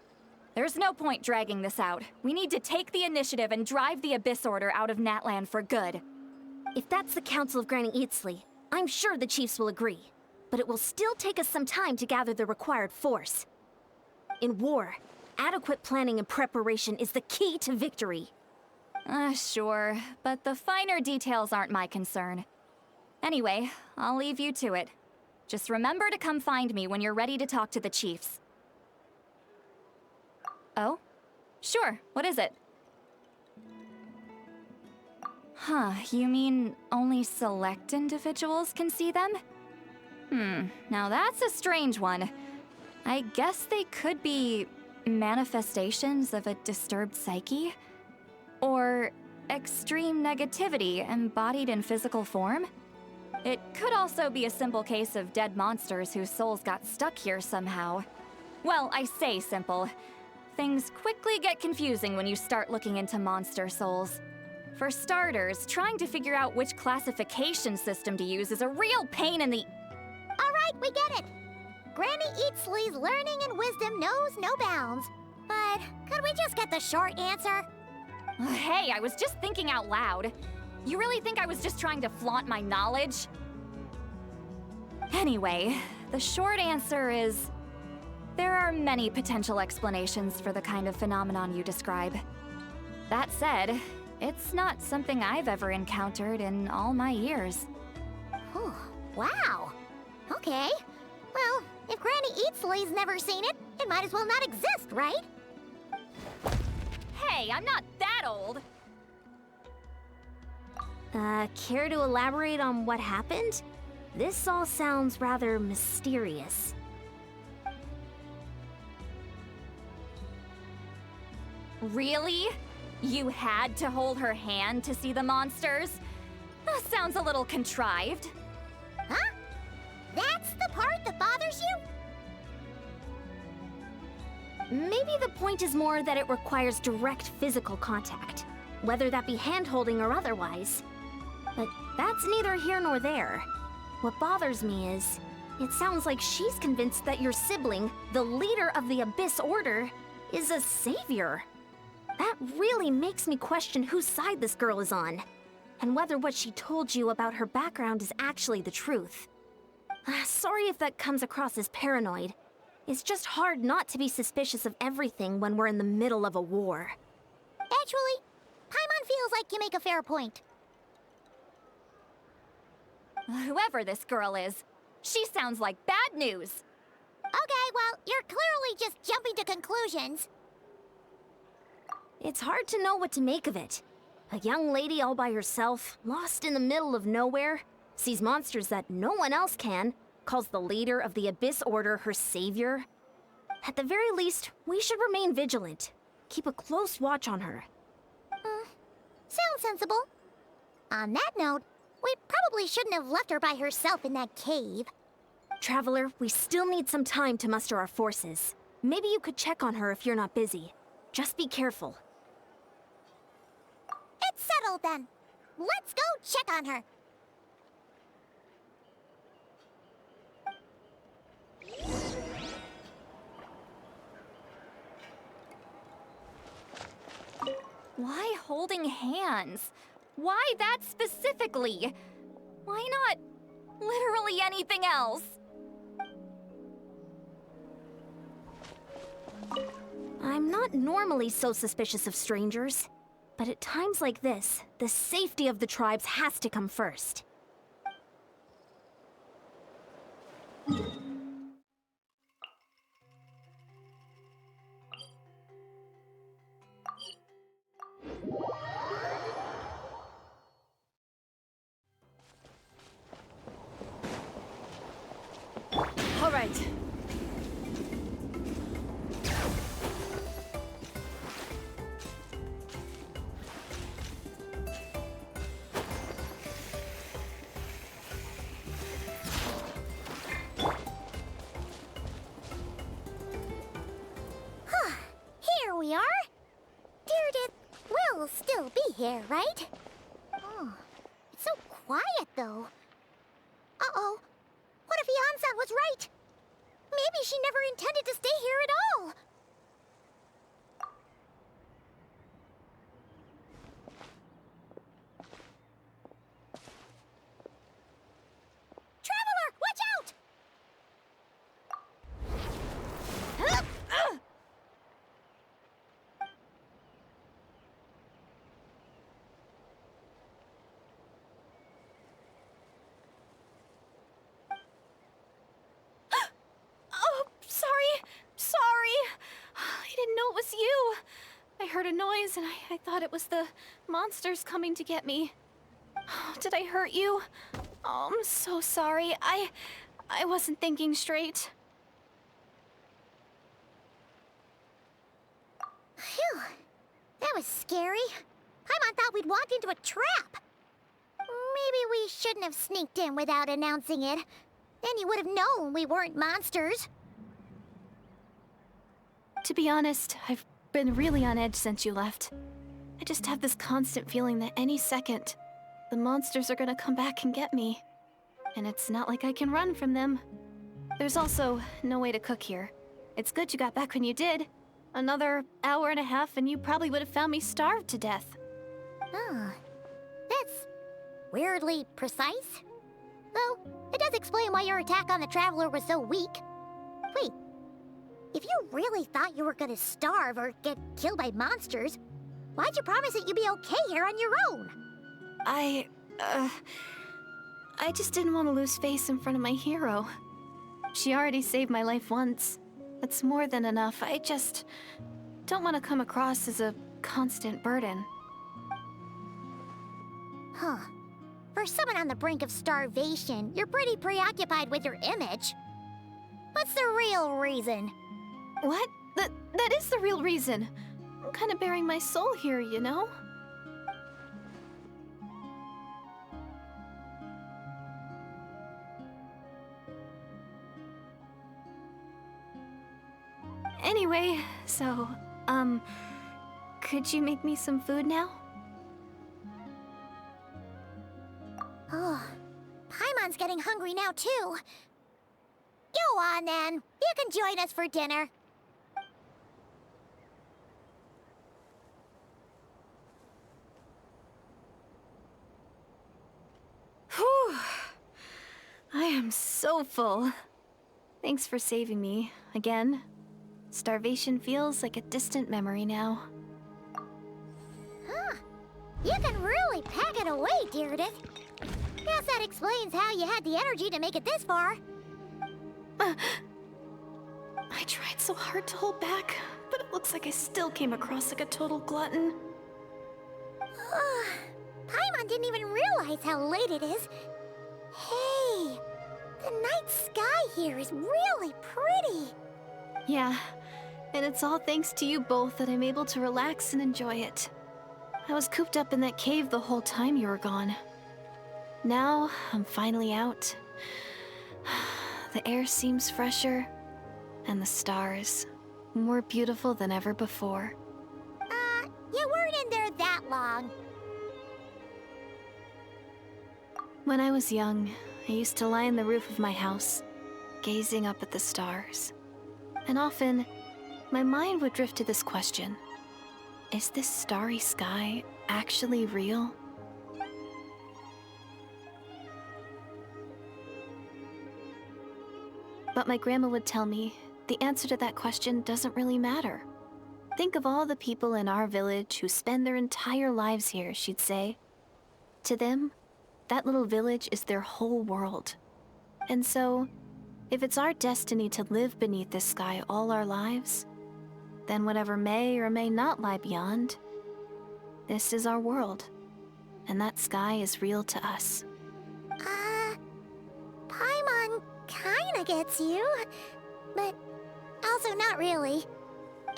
S4: There's no point dragging this out. We need to take the initiative and drive the Abyss Order out of Natlan for good.
S1: If that's the Council of Granny Eatsley, I'm sure the chiefs will agree. But it will still take us some time to gather the required force. In war, adequate planning and preparation is the key to victory.
S4: Sure, but the finer details aren't my concern. Anyway, I'll leave you to it. Just remember to come find me when you're ready to talk to the chiefs. Oh? Sure, what is it? Huh, you mean only select individuals can see them? Now that's a strange one. I guess they could be manifestations of a disturbed psyche? Or extreme negativity embodied in physical form? It could also be a simple case of dead monsters whose souls got stuck here somehow. Well, I say simple. Things quickly get confusing when you start looking into monster souls. For starters, trying to figure out which classification system to use is a real pain in the...
S2: All right, we get it. Granny Eatsley's learning and wisdom knows no bounds. But could we just get the short answer?
S4: Hey, I was just thinking out loud. You really think I was just trying to flaunt my knowledge? Anyway, the short answer is... there are many potential explanations for the kind of phenomenon you describe. That said, it's not something I've ever encountered in all my years.
S2: Oh, wow. Okay. Well, if Granny Eatsley's never seen it, it might as well not exist, right?
S4: Hey, I'm not that old!
S1: Care to elaborate on what happened? This all sounds rather mysterious.
S4: Really? You had to hold her hand to see the monsters? Sounds a little contrived.
S2: Huh? That's the part that bothers you?
S1: Maybe the point is more that it requires direct physical contact, whether that be hand-holding or otherwise. But that's neither here nor there. What bothers me is, it sounds like she's convinced that your sibling, the leader of the Abyss Order, is a savior. That really makes me question whose side this girl is on, and whether what she told you about her background is actually the truth. Sorry if that comes across as paranoid. It's just hard not to be suspicious of everything when we're in the middle of a war.
S2: Actually, Paimon feels like you make a fair point.
S4: Whoever this girl is, she sounds like bad news.
S2: Okay, well, you're clearly just jumping to conclusions.
S1: It's hard to know what to make of it. A young lady all by herself, lost in the middle of nowhere, sees monsters that no one else can, calls the leader of the Abyss Order her savior. At the very least, we should remain vigilant. Keep a close watch on her.
S2: Sounds sensible. On that note, we probably shouldn't have left her by herself in that cave.
S1: Traveler, we still need some time to muster our forces. Maybe you could check on her if you're not busy. Just be careful.
S2: It's settled then. Let's go check on her.
S4: Why holding hands? Why that specifically? Why not literally anything else?
S1: I'm not normally so suspicious of strangers, but at times like this, the safety of the tribes has to come first.
S3: All right.
S2: Here we are. Deirdre will still be here, right? Oh, it's so quiet though. Uh-oh. What if Yansan was right? Maybe she never intended to stay here at all. Traveler, watch out!
S7: Oh, sorry. I didn't know it was you. I heard a noise and I thought it was the monsters coming to get me. Did I hurt you? Oh, I'm so sorry. I wasn't thinking straight.
S2: Phew. That was scary. Paimon thought we'd walked into a trap. Maybe we shouldn't have sneaked in without announcing it. Then you would have known we weren't monsters.
S7: To be honest, I've been really on edge since you left. I just have this constant feeling that any second, the monsters are gonna come back and get me. And it's not like I can run from them. There's also no way to cook here. It's good you got back when you did. Another hour and a half and you probably would have found me starved to death.
S2: Oh, that's weirdly precise. Though, it does explain why your attack on the Traveler was so weak. Wait, if you really thought you were gonna starve or get killed by monsters, why'd you promise that you'd be okay here on your own?
S7: I just didn't want to lose face in front of my hero. She already saved my life once. That's more than enough. I just don't want to come across as a constant burden.
S2: Huh. For someone on the brink of starvation, you're pretty preoccupied with your image. What's the real reason?
S7: What? That is the real reason. I'm kind of bearing my soul here, you know? Anyway, so, could you make me some food now?
S2: Oh, Paimon's getting hungry now, too. Go on, then. You can join us for dinner.
S7: Whew. I am so full. Thanks for saving me, again. Starvation feels like a distant memory now.
S2: Huh. You can really pack it away, Deardith. Guess that explains how you had the energy to make it this far.
S7: I tried so hard to hold back, but it looks like I still came across like a total glutton.
S2: Paimon didn't even realize how late it is. Hey, the night sky here is really pretty.
S7: Yeah, and it's all thanks to you both that I'm able to relax and enjoy it. I was cooped up in that cave the whole time you were gone. Now, I'm finally out. The air seems fresher, and the stars more beautiful than ever before.
S2: You weren't in there that long.
S7: When I was young, I used to lie on the roof of my house, gazing up at the stars. And often, my mind would drift to this question. Is this starry sky actually real? But my grandma would tell me the answer to that question doesn't really matter. Think of all the people in our village who spend their entire lives here, she'd say. To them, that little village is their whole world. And so, if it's our destiny to live beneath this sky all our lives, then whatever may or may not lie beyond, this is our world. And that sky is real to us.
S2: Paimon kinda gets you, but also not really.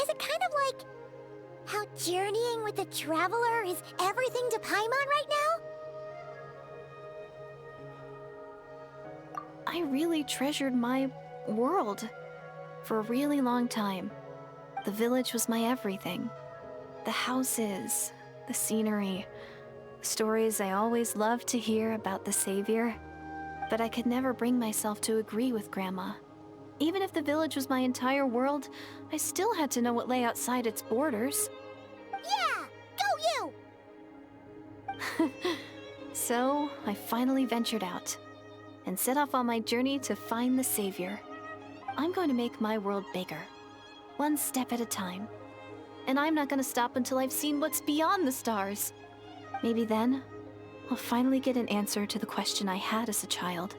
S2: Is it kind of like how journeying with the Traveler is everything to Paimon right now?
S7: I really treasured my world for a really long time. The village was my everything. The houses, the scenery, stories I always loved to hear about the Savior. But I could never bring myself to agree with Grandma. Even if the village was my entire world, I still had to know what lay outside its borders.
S2: Yeah! Go you!
S7: So, I finally ventured out and set off on my journey to find the Savior. I'm going to make my world bigger, one step at a time. And I'm not going to stop until I've seen what's beyond the stars. Maybe then, I'll finally get an answer to the question I had as a child.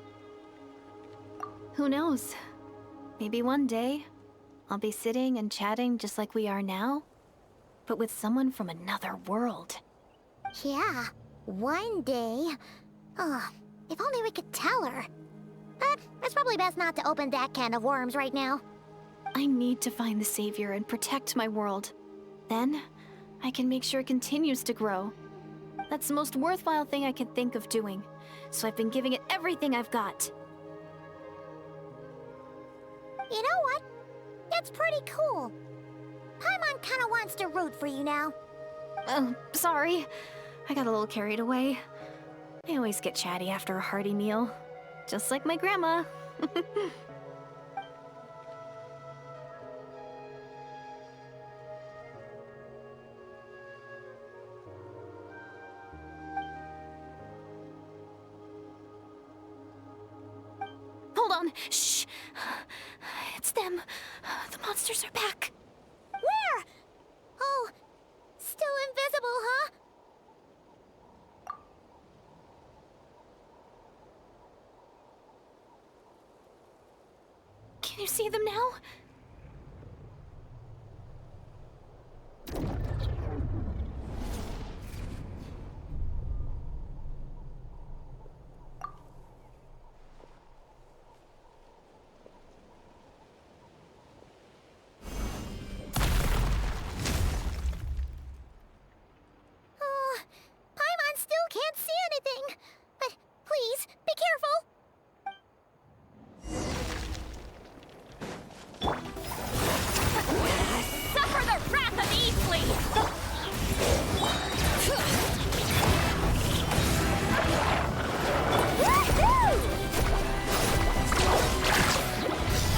S7: Who knows? Maybe one day, I'll be sitting and chatting just like we are now, but with someone from another world.
S2: Yeah, one day. Oh, if only we could tell her. But it's probably best not to open that can of worms right now.
S7: I need to find the Savior and protect my world. Then, I can make sure it continues to grow. That's the most worthwhile thing I can think of doing, so I've been giving it everything I've got.
S2: You know what? That's pretty cool. Paimon kinda wants to root for you now.
S7: Oh, sorry. I got a little carried away. I always get chatty after a hearty meal, just like my grandma. Hold on. Shh. It's them. The monsters are back.
S2: Where? Oh, still invisible, huh?
S7: Can you see them now?
S2: Paimon still can't see anything. But please, be careful.
S1: Suffer the wrath of dainsleif!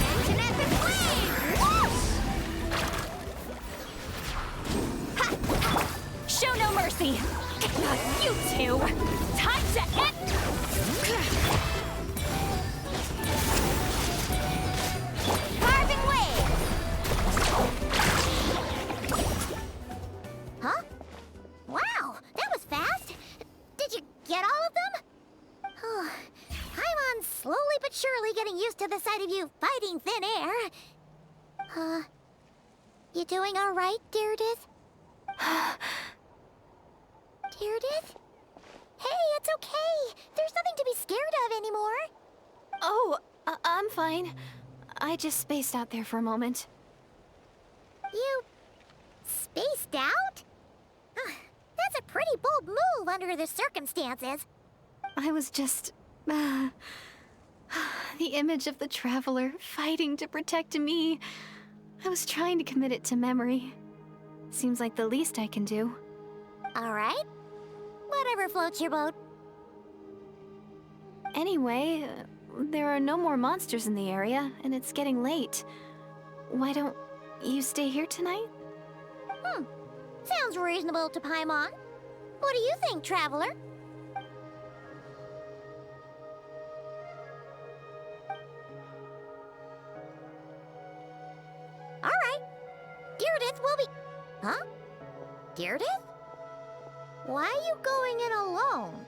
S1: Action at the flame! Ha! Show no mercy! Not you two! Time to end!
S2: to the sight of you fighting thin air. You doing all right, Deirdith? Deirdith? Hey, it's okay. There's nothing to be scared of anymore.
S7: Oh, I'm fine. I just spaced out there for a moment.
S2: You spaced out? That's a pretty bold move under the circumstances.
S7: I was just... the image of the Traveler fighting to protect me. I was trying to commit it to memory. Seems like the least I can do.
S2: All right. Whatever floats your boat.
S7: Anyway, there are no more monsters in the area, and it's getting late. Why don't you stay here tonight?
S2: Sounds reasonable to Paimon. What do you think, Traveler? All right. Deirdith will be... Huh? Deirdith? Why are you going in alone?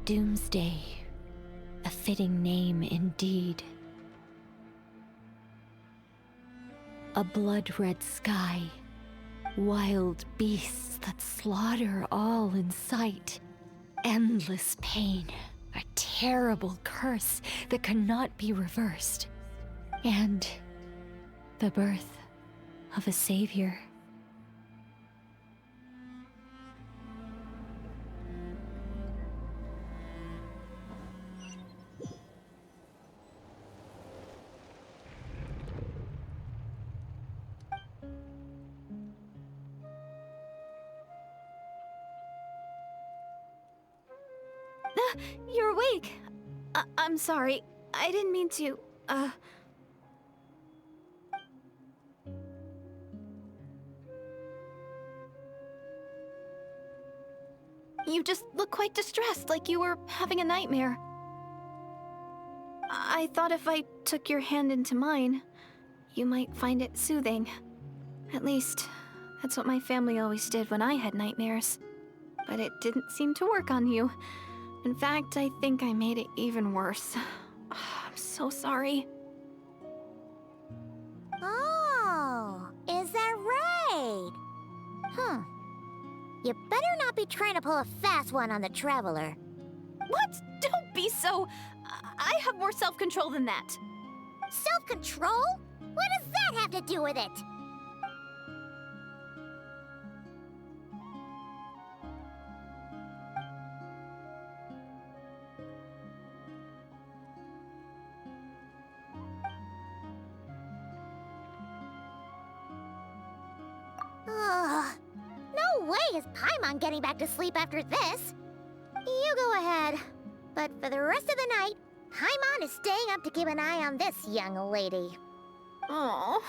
S9: Doomsday, a fitting name indeed. A blood-red sky, wild beasts that slaughter all in sight, endless pain, a terrible curse that cannot be reversed, and the birth of a savior.
S7: You're awake. I'm sorry. I didn't mean to, You just look quite distressed, like you were having a nightmare. I thought if I took your hand into mine, you might find it soothing. At least, that's what my family always did when I had nightmares. But it didn't seem to work on you. In fact, I think I made it even worse. I'm so sorry.
S2: Oh, is that right? You better not be trying to pull a fast one on the Traveler.
S7: What? Don't be so... I have more self-control than that.
S2: Self-control? What does that have to do with it? Ugh. No way is Paimon getting back to sleep after this. You go ahead. But for the rest of the night, Paimon is staying up to keep an eye on this young lady.
S7: Oh,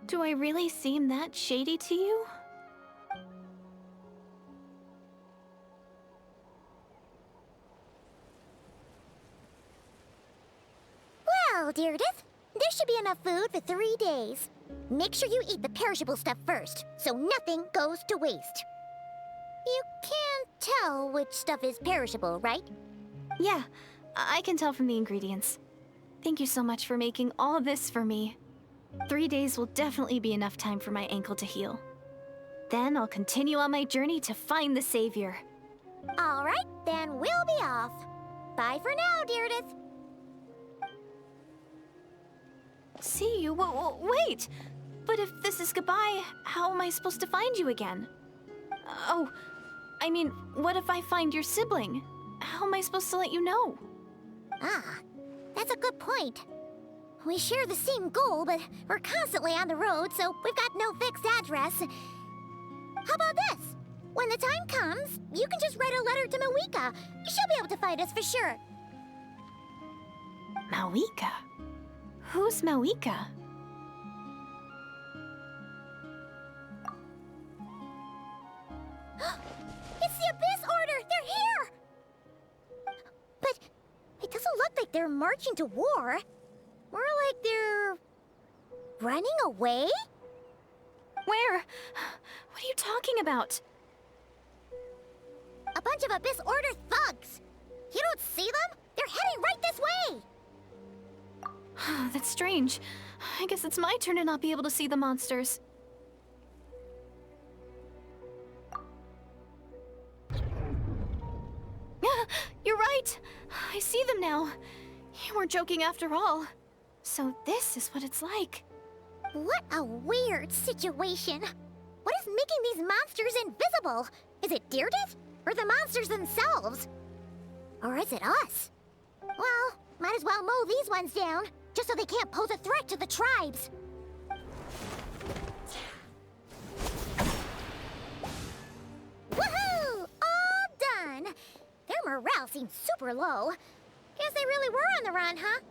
S7: do I really seem that shady to you?
S2: Well, Deirdith, there should be enough food for 3 days. Make sure you eat the perishable stuff first, so nothing goes to waste. You can't tell which stuff is perishable, right?
S7: Yeah, I can tell from the ingredients. Thank you so much for making all this for me. 3 days will definitely be enough time for my ankle to heal. Then I'll continue on my journey to find the Savior.
S2: All right, then we'll be off. Bye for now, Deirdith.
S7: See you? Wait! But if this is goodbye, how am I supposed to find you again? Oh, I mean, what if I find your sibling? How am I supposed to let you know?
S2: Ah, that's a good point. We share the same goal, but we're constantly on the road, so we've got no fixed address. How about this? When the time comes, you can just write a letter to Mawika. She'll be able to find us for sure.
S7: Mawika? Who's Mawika?
S2: It's the Abyss Order! They're here! But it doesn't look like they're marching to war. More like they're running away?
S7: Where? What are you talking about?
S2: A bunch of Abyss Order thugs. You don't see them? They're heading right this way.
S7: That's strange. I guess it's my turn to not be able to see the monsters. You're right. I see them now. You weren't joking after all. So this is what it's like.
S2: What a weird situation. What is making these monsters invisible? Is it Deirdith? Or the monsters themselves? Or is it us? Well, might as well mow these ones down, just so they can't pose a threat to the tribes. Woohoo! All done! Their morale seems super low. Guess they really were on the run, huh?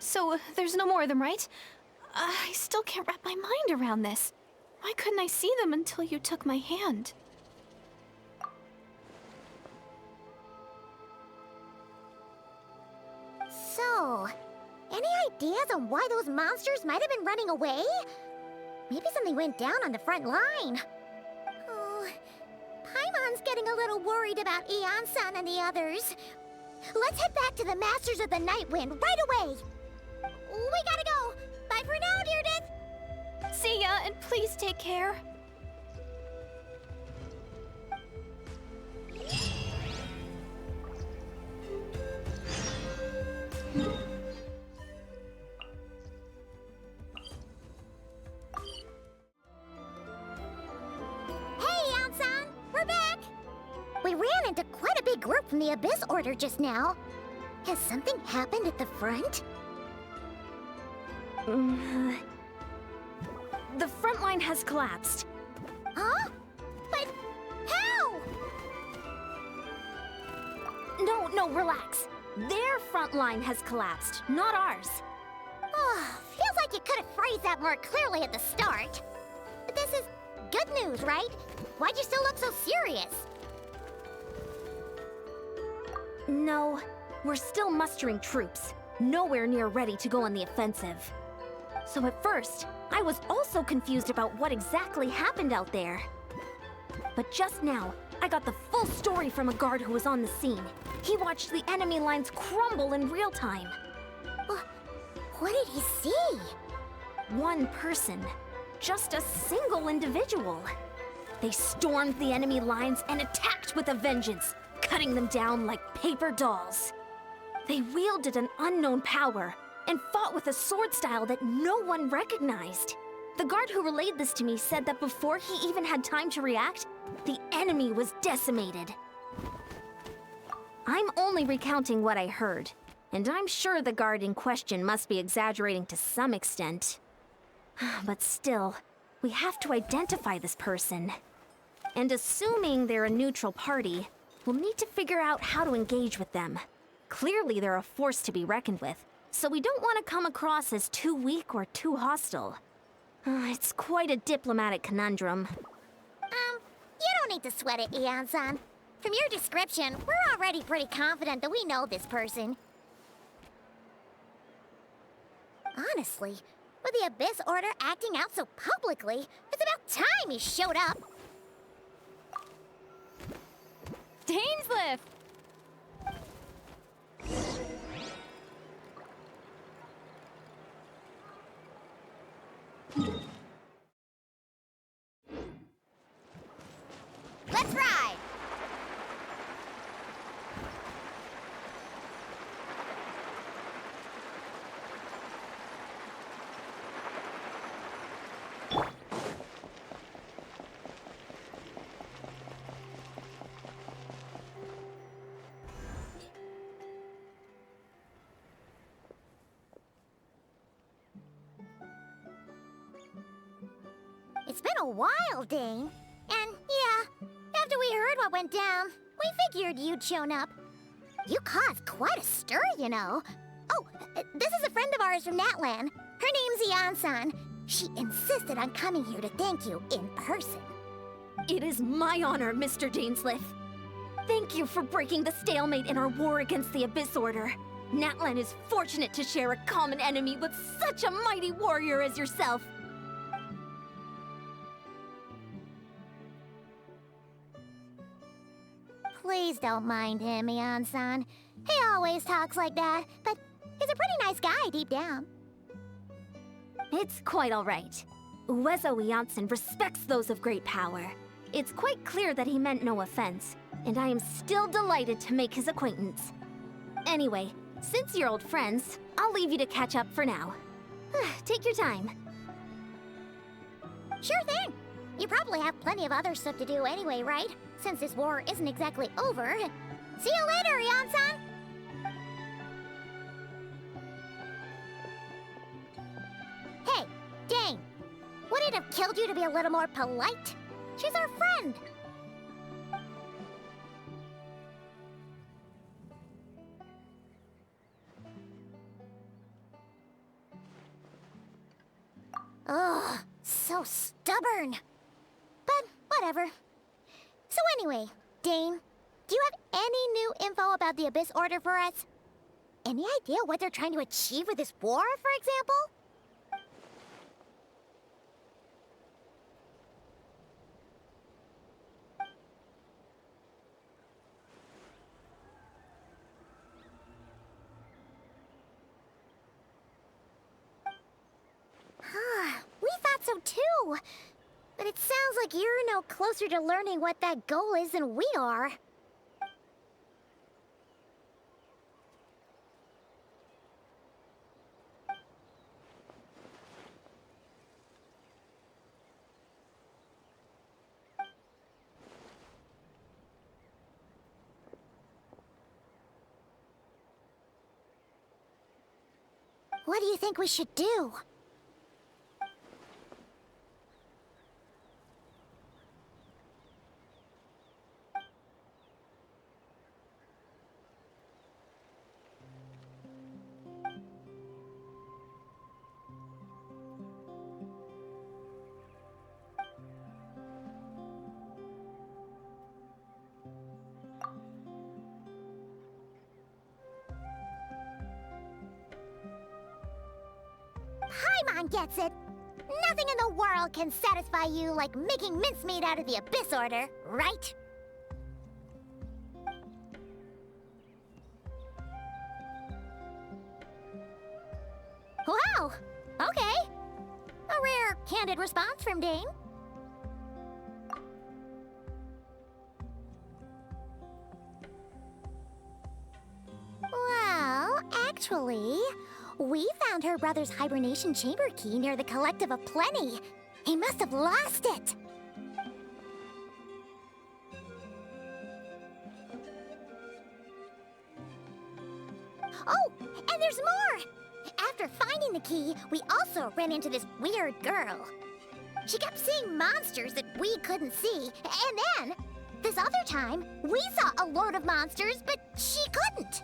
S7: So there's no more of them, right? I still can't wrap my mind around this. Why couldn't I see them until you took my hand?
S2: So, any ideas on why those monsters might have been running away? Maybe something went down on the front line. Oh, Paimon's getting a little worried about Eon-san and the others. Let's head back to the Masters of the Night Wind right away. We gotta go. Bye for now, Deirdith.
S7: See ya, and please take care.
S2: Hey, Eon-san, we're back. We ran into quite a big group from the Abyss Order just now. Has something happened at the front?
S1: The front line has collapsed.
S2: Huh? But how?
S1: No, relax. Their front line has collapsed, not ours.
S2: Oh, feels like you could have phrased that more clearly at the start. But this is good news, right? Why'd you still look so serious?
S1: No, we're still mustering troops. Nowhere near ready to go on the offensive. So at first, I was also confused about what exactly happened out there. But just now, I got the full story from a guard who was on the scene. He watched the enemy lines crumble in real time.
S2: What did he see?
S1: One person. Just a single individual. They stormed the enemy lines and attacked with a vengeance, cutting them down like paper dolls. They wielded an unknown power and fought with a sword style that no one recognized. The guard who relayed this to me said that before he even had time to react, the enemy was decimated. I'm only recounting what I heard, and I'm sure the guard in question must be exaggerating to some extent. But still, we have to identify this person. And assuming they're a neutral party, we'll need to figure out how to engage with them. Clearly they're a force to be reckoned with, so we don't want to come across as too weak or too hostile. It's quite a diplomatic conundrum.
S2: You don't need to sweat it, Eon-san. From your description, we're already pretty confident that we know this person. Honestly, with the Abyss Order acting out so publicly, it's about time he showed up.
S4: Dainsleif!
S2: Let's ride! been a while, Dane. And yeah, after we heard what went down, we figured you'd shown up. You caused quite a stir, you know. Oh, this is a friend of ours from Natlan. Her name's Ian-san. She insisted on coming here to thank you in person.
S1: It is my honor, Mr. Dainsleif. Thank you for breaking the stalemate in our war against the Abyss Order. Natlan is fortunate to share a common enemy with such a mighty warrior as yourself.
S2: Please don't mind him, Ian-san. He always talks like that, but he's a pretty nice guy deep down.
S1: It's quite all right. Uezo Iansen respects those of great power. It's quite clear that he meant no offense, and I am still delighted to make his acquaintance. Anyway, since you're old friends, I'll leave you to catch up for now. Take your time.
S2: Sure thing. You probably have plenty of other stuff to do anyway, right? Since this war isn't exactly over. See you later, Ian-san! Hey, Dane! Would it have killed you to be a little more polite? She's our friend! Ugh, so stubborn. But whatever. So anyway, Dane, do you have any new info about the Abyss Order for us? Any idea what they're trying to achieve with this war, for example? We thought so too. But it sounds like you're no closer to learning what that goal is than we are. What do you think we should do? Paimon gets it. Nothing in the world can satisfy you like making mincemeat out of the Abyss Order, right? Wow! Okay. A rare, candid response from Dane. Well, actually, we found her brother's hibernation chamber key near the Collective of Plenty. He must have lost it. Oh, and there's more! After finding the key, we also ran into this weird girl. She kept seeing monsters that we couldn't see, and then, this other time, we saw a load of monsters, but she couldn't.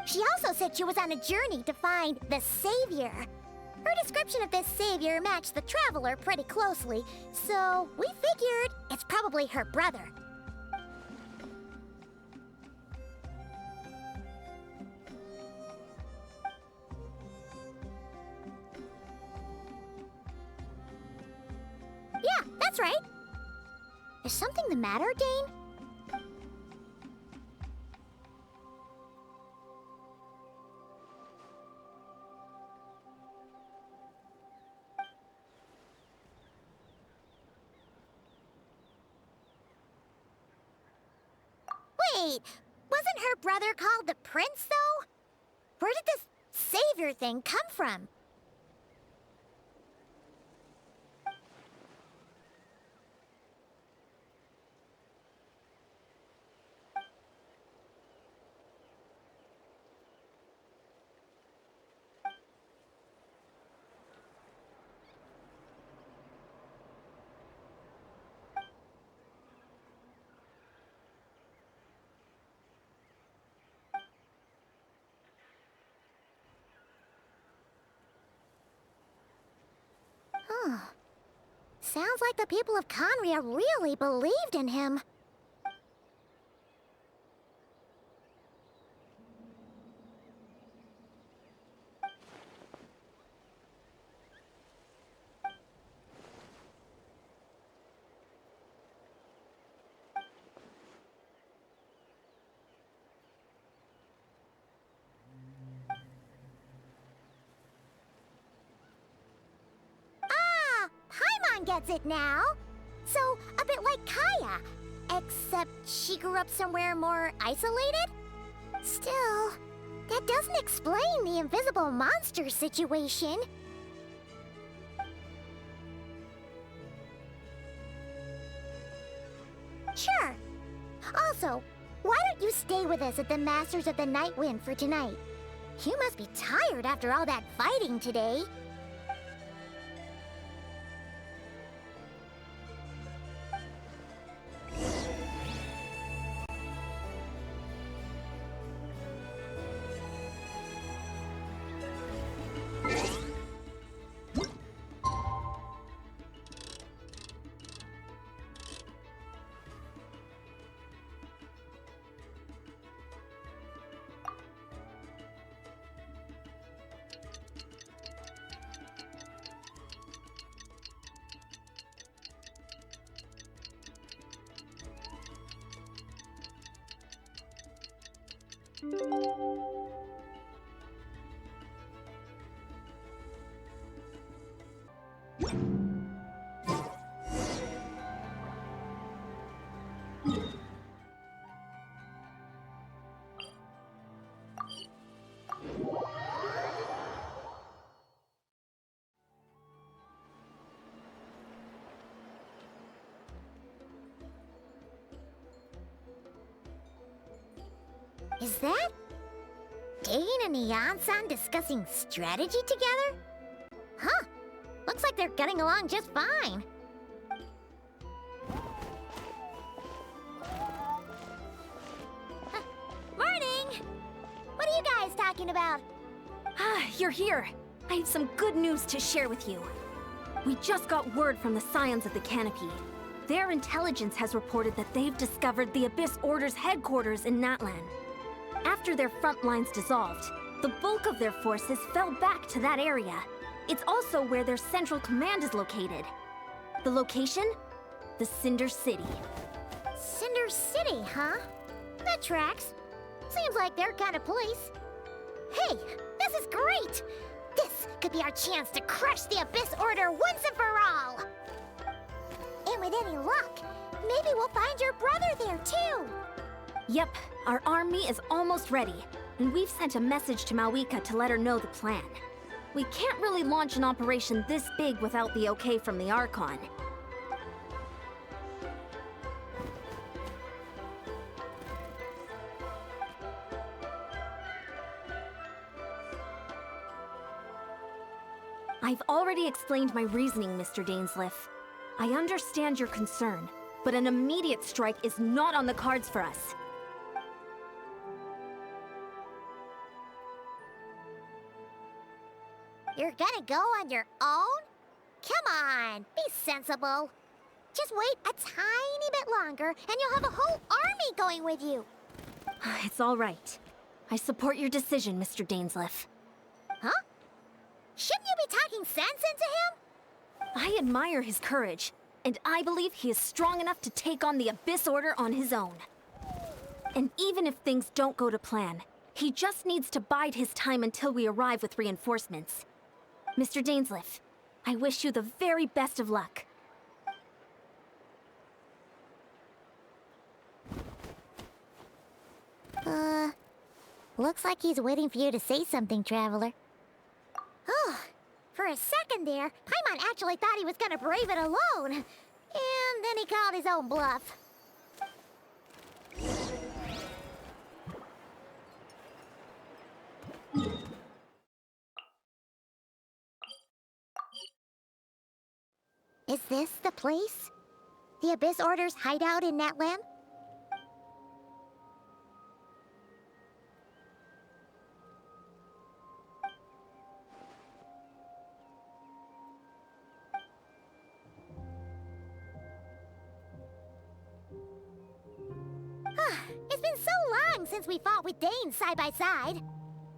S2: She also said she was on a journey to find the Savior. Her description of this Savior matched the Traveler pretty closely, so we figured it's probably her brother. Yeah, that's right. Is something the matter, Dane? Wait, wasn't her brother called the Prince, though? Where did this Savior thing come from? Sounds like the people of Conria really believed in him. Paimon gets it now. So, a bit like Kaya. Except she grew up somewhere more isolated? Still, that doesn't explain the invisible monster situation. Sure. Also, why don't you stay with us at the Masters of the Night Wind for tonight? You must be tired after all that fighting today. Is that Dane and Neon-san discussing strategy together? Huh. Looks like they're getting along just fine. Morning! What are you guys talking about?
S1: You're here. I have some good news to share with you. We just got word from the Scions of the Canopy. Their intelligence has reported that they've discovered the Abyss Order's headquarters in Natlan. After their front lines dissolved, the bulk of their forces fell back to that area. It's also where their central command is located. The location? The Cinder City.
S2: Cinder City, huh? That tracks. Seems like their kind of place. Hey, this is great! This could be our chance to crush the Abyss Order once and for all! And with any luck, maybe we'll find your brother there too!
S1: Yep, our army is almost ready, and we've sent a message to Mawika to let her know the plan. We can't really launch an operation this big without the okay from the Archon. I've already explained my reasoning, Mr. Dainsleif. I understand your concern, but an immediate strike is not on the cards for us.
S2: You're gonna go on your own? Come on, be sensible. Just wait a tiny bit longer, and you'll have a whole army going with you.
S1: It's all right. I support your decision, Mr. Dainsleif.
S2: Huh? Shouldn't you be talking sense into him?
S1: I admire his courage, and I believe he is strong enough to take on the Abyss Order on his own. And even if things don't go to plan, he just needs to bide his time until we arrive with reinforcements. Mr. Dainsleif, I wish you the very best of luck.
S2: Looks like he's waiting for you to say something, Traveler. Oh, for a second there, Paimon actually thought he was gonna brave it alone. And then he called his own bluff. Is this the place? The Abyss Order's hideout in Natlan? long since we fought with Dane side by side.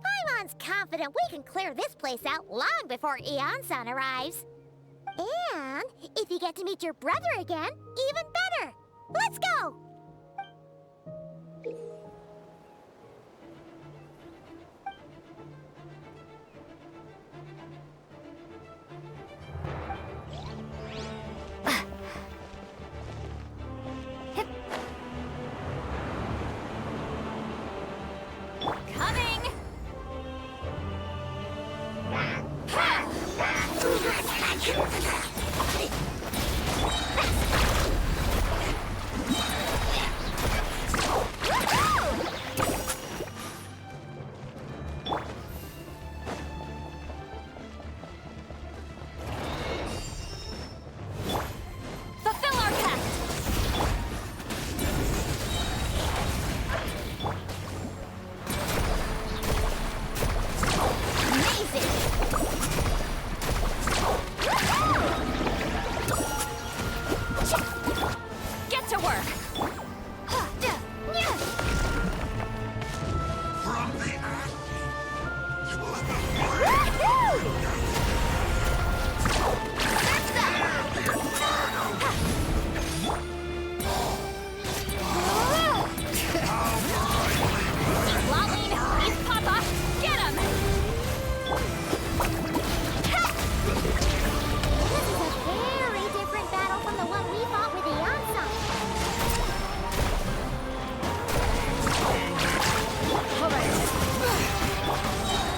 S2: Paimon's confident we can clear this place out long before Eon-san arrives. And if you get to meet your brother again, even better. Let's go!
S1: Coming! Fulfill our pact! Amazing! Get to work!
S6: From the ashes, you will have
S1: Lolline, he's Papa! Get him!
S2: This is a very different battle from the one we fought with Eon-san.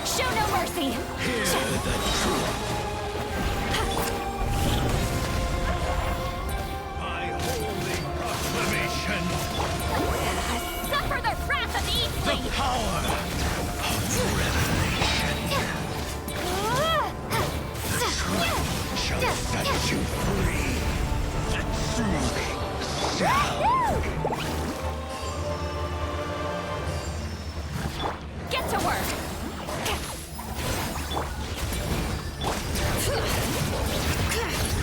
S1: Show no mercy!
S6: my holy proclamation.
S1: Suffer the wrath of Eastleif!
S6: Power of revelation shall set you free. The truth shall.
S1: Get to work!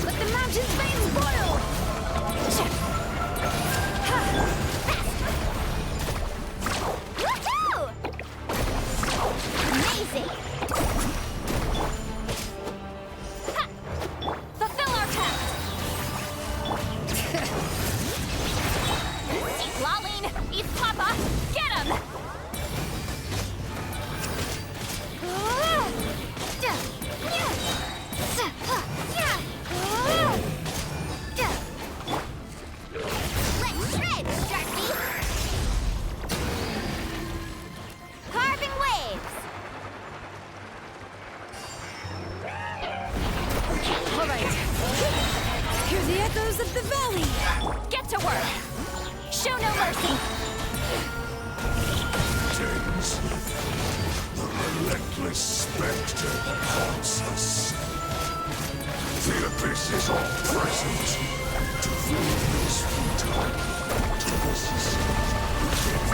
S1: Let the mountain's veins boil! Woohoo! Amazing! Fulfill our pact! Lolline, he's Papa! Get him! Let's shred, Sharky! Carving waves! All right. Hear the echoes of the valley! Get to work! Show no mercy!
S6: Dainsleif, the relentless spectre that haunts us. The abyss is all present. To feel this futile, to resist.
S1: Amazing!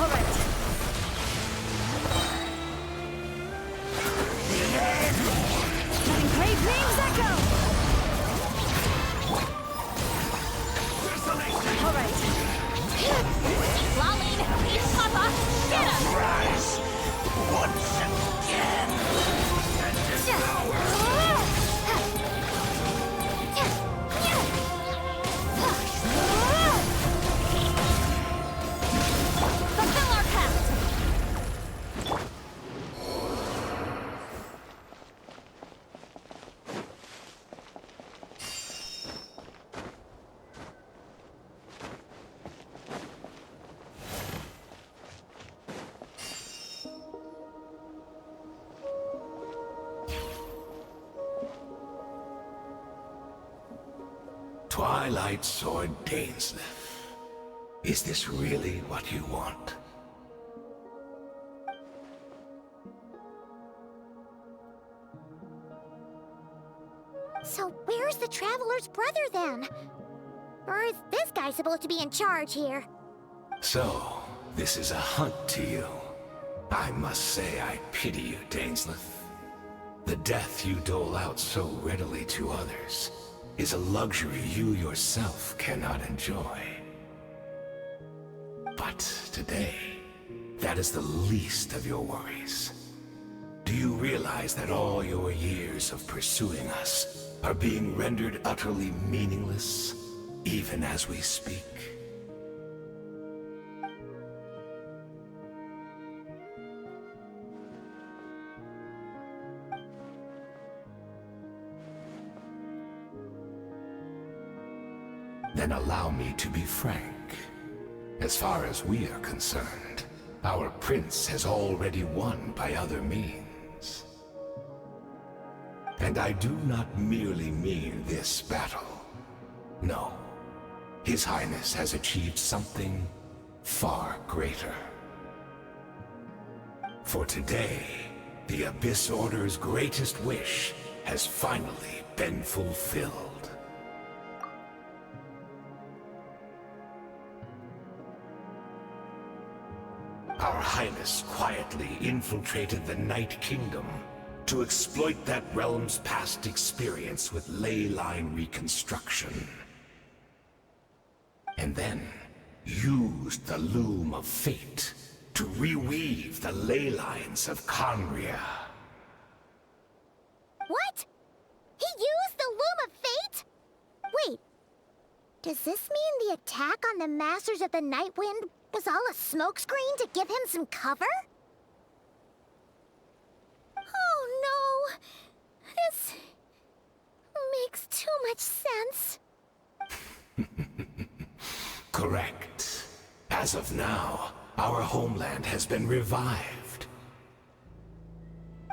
S1: All right. Letting great names echo! All right. Lolline, he's Papa! Get him!
S6: Rise once again and devour.
S1: Fulfill our pact!
S6: Twilight Sword Dainsleif. Is this really what you want?
S2: So where's the Traveler's brother then? Or is this guy supposed to be in charge here?
S6: So, this is a hunt to you. I must say I pity you, Dainsleif. The death you dole out so readily to others. is a luxury you yourself cannot enjoy. But today, that is the least of your worries. Do you realize that all your years of pursuing us are being rendered utterly meaningless, even as we speak? Then allow me to be frank. As far as we are concerned, our prince has already won by other means. And I do not merely mean this battle. No. His Highness has achieved something far greater. For today, the Abyss Order's greatest wish has finally been fulfilled. Our Highness quietly infiltrated the Night Kingdom to exploit that realm's past experience with ley line reconstruction. And then used the Loom of Fate to reweave the ley lines of Conria.
S2: What? He used the Loom of Fate? Wait, does this mean the attack on the Masters of the Night Wind was all a smokescreen to give him some cover? Oh no! This makes too much sense.
S6: Correct. As of now, our homeland has been revived.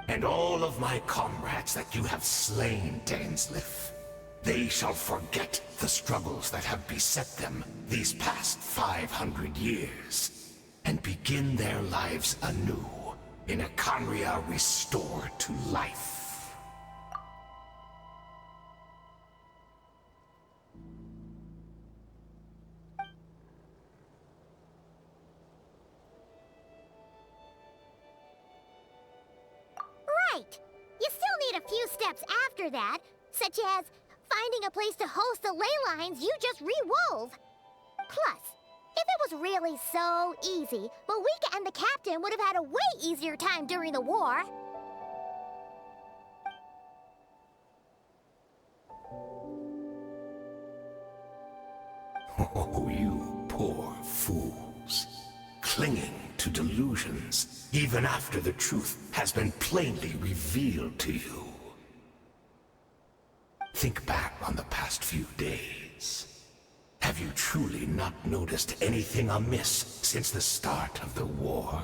S6: And all of my comrades that you have slain, dainsleif, they shall forget the struggles that have beset them these past 500 years, and begin their lives anew in a Conria restored to life.
S2: Right! You still need a few steps after that, such as finding a place to host the ley lines you just re-wove. Plus, if it was really so easy, Moika and the captain would have had a way easier time during the war.
S6: Oh, you poor fools. Clinging to delusions, even after the truth has been plainly revealed to you. Think back on the past few days. Have you truly not noticed anything amiss since the start of the war?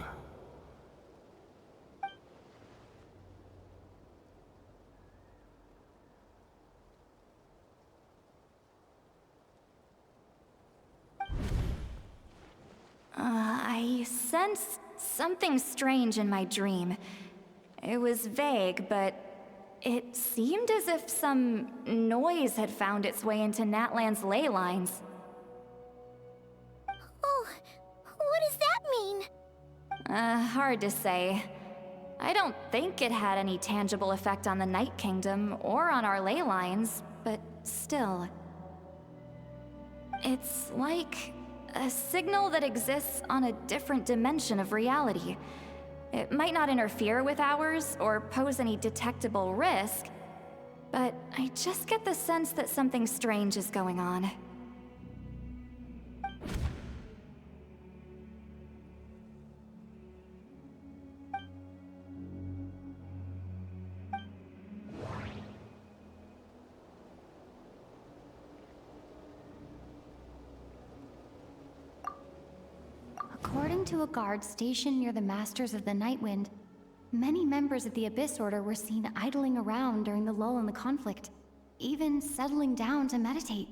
S4: I sensed something strange in my dream. It was vague, but it seemed as if some noise had found its way into Natlan's ley lines.
S2: Oh, what does that mean?
S4: Hard to say. I don't think it had any tangible effect on the Night Kingdom or on our ley lines, but still. It's like a signal that exists on a different dimension of reality. It might not interfere with ours or pose any detectable risk, but I just get the sense that something strange is going on.
S10: According to a guard stationed near the Masters of the Nightwind, many members of the Abyss Order were seen idling around during the lull in the conflict, even settling down to meditate.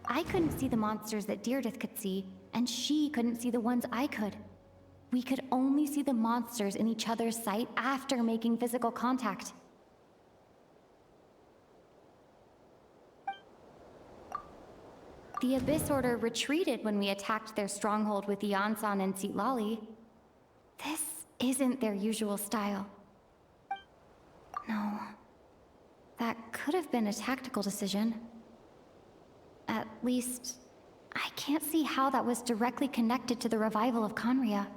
S10: I couldn't see the monsters that Deirdre could see, and she couldn't see the ones I could. We could only see the monsters in each other's sight after making physical contact. The Abyss Order retreated when we attacked their stronghold with Yansan and Sitlali. This isn't their usual style. No. That could have been a tactical decision. At least, I can't see how that was directly connected to the revival of Conria.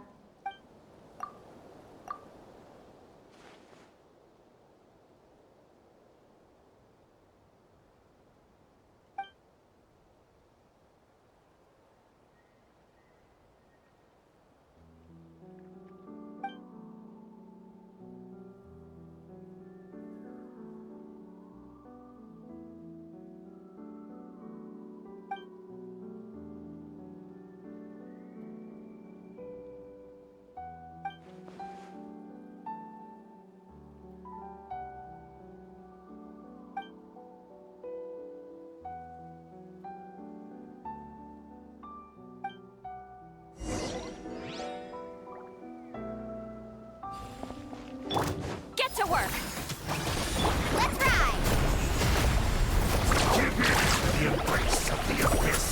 S4: Get to work!
S2: Let's ride!
S6: Give me the embrace of the abyss,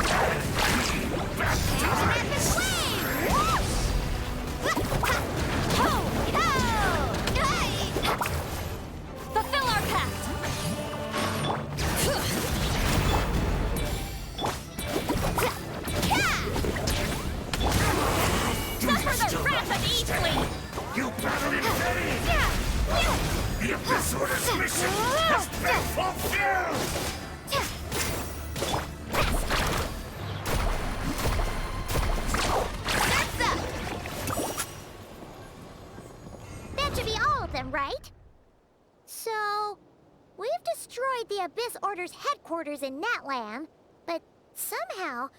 S6: and be baptized!
S4: Fulfill our pact! Suffer the wrath of Eastleaf!
S6: You battled in vain! The Abyss Order's mission has been fulfilled!
S2: That should be all of them, right? So, we've destroyed the Abyss Order's headquarters in Natlan, but somehow,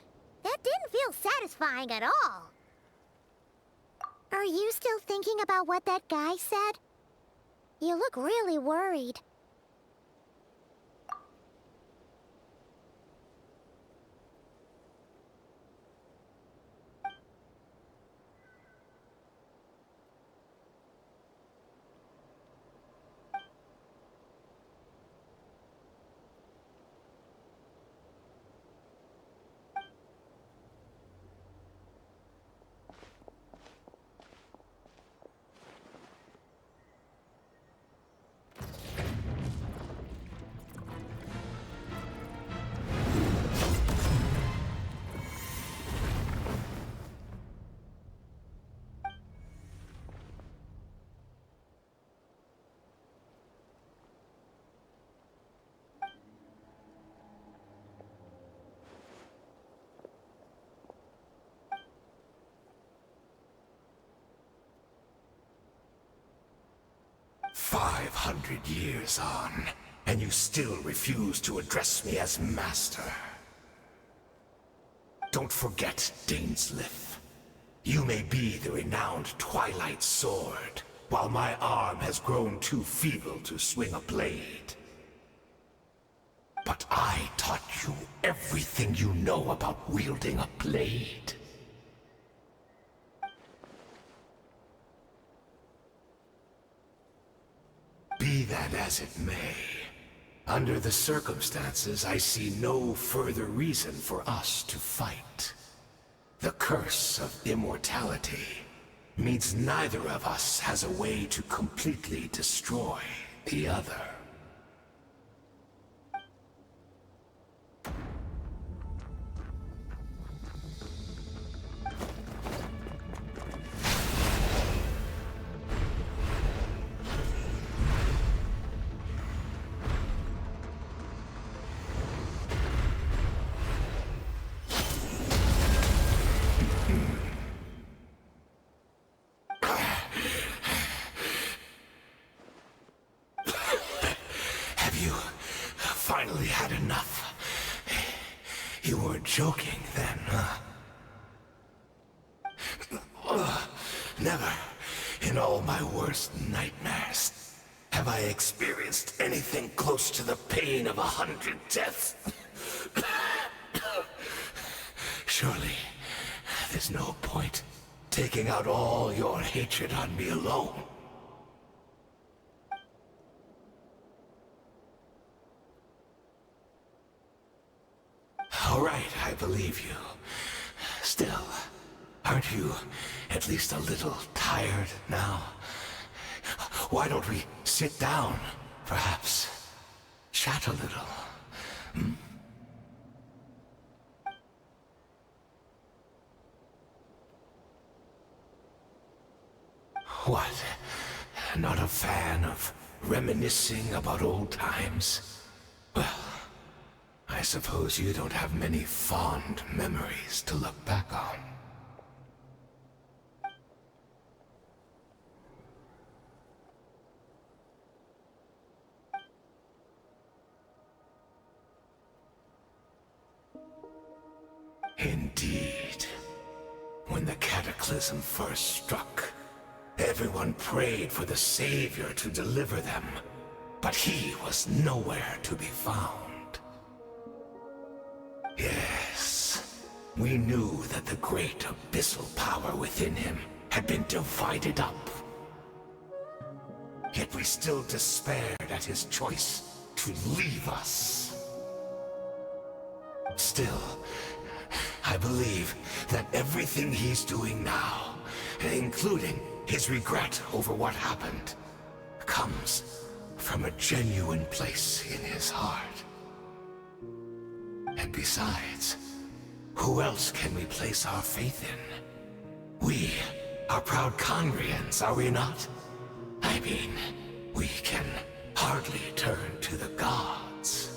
S2: that didn't feel satisfying at all. Are you still thinking about what that guy said? You look really worried.
S6: "500 years on, and you still refuse to address me as Master. Don't forget, Dainsleif. You may be the renowned Twilight Sword, while my arm has grown too feeble to swing a blade. But I taught you everything you know about wielding a blade. Be that as it may, under the circumstances, I see no further reason for us to fight. The curse of immortality means neither of us has a way to completely destroy the other. Finally had enough. You weren't joking then, huh? Never, in all my worst nightmares, have I experienced anything close to the pain of 100 deaths. Surely, there's no point taking out all your hatred on me alone. All right, I believe you. Still, are Aren't you at least a little tired now? Why don't we sit down, perhaps? Chat a little. Hmm? What? Not a fan of reminiscing about old times? Well, I suppose you don't have many fond memories to look back on. Indeed. When the cataclysm first struck, everyone prayed for the Savior to deliver them, but he was nowhere to be found. Yes, we knew that the great abyssal power within him had been divided up. Yet we still despaired at his choice to leave us. Still, I believe that everything he's doing now, including his regret over what happened, comes from a genuine place in his heart. And besides, who else can we place our faith in? We are proud Conrians, are we not? I mean, we can hardly turn to the gods.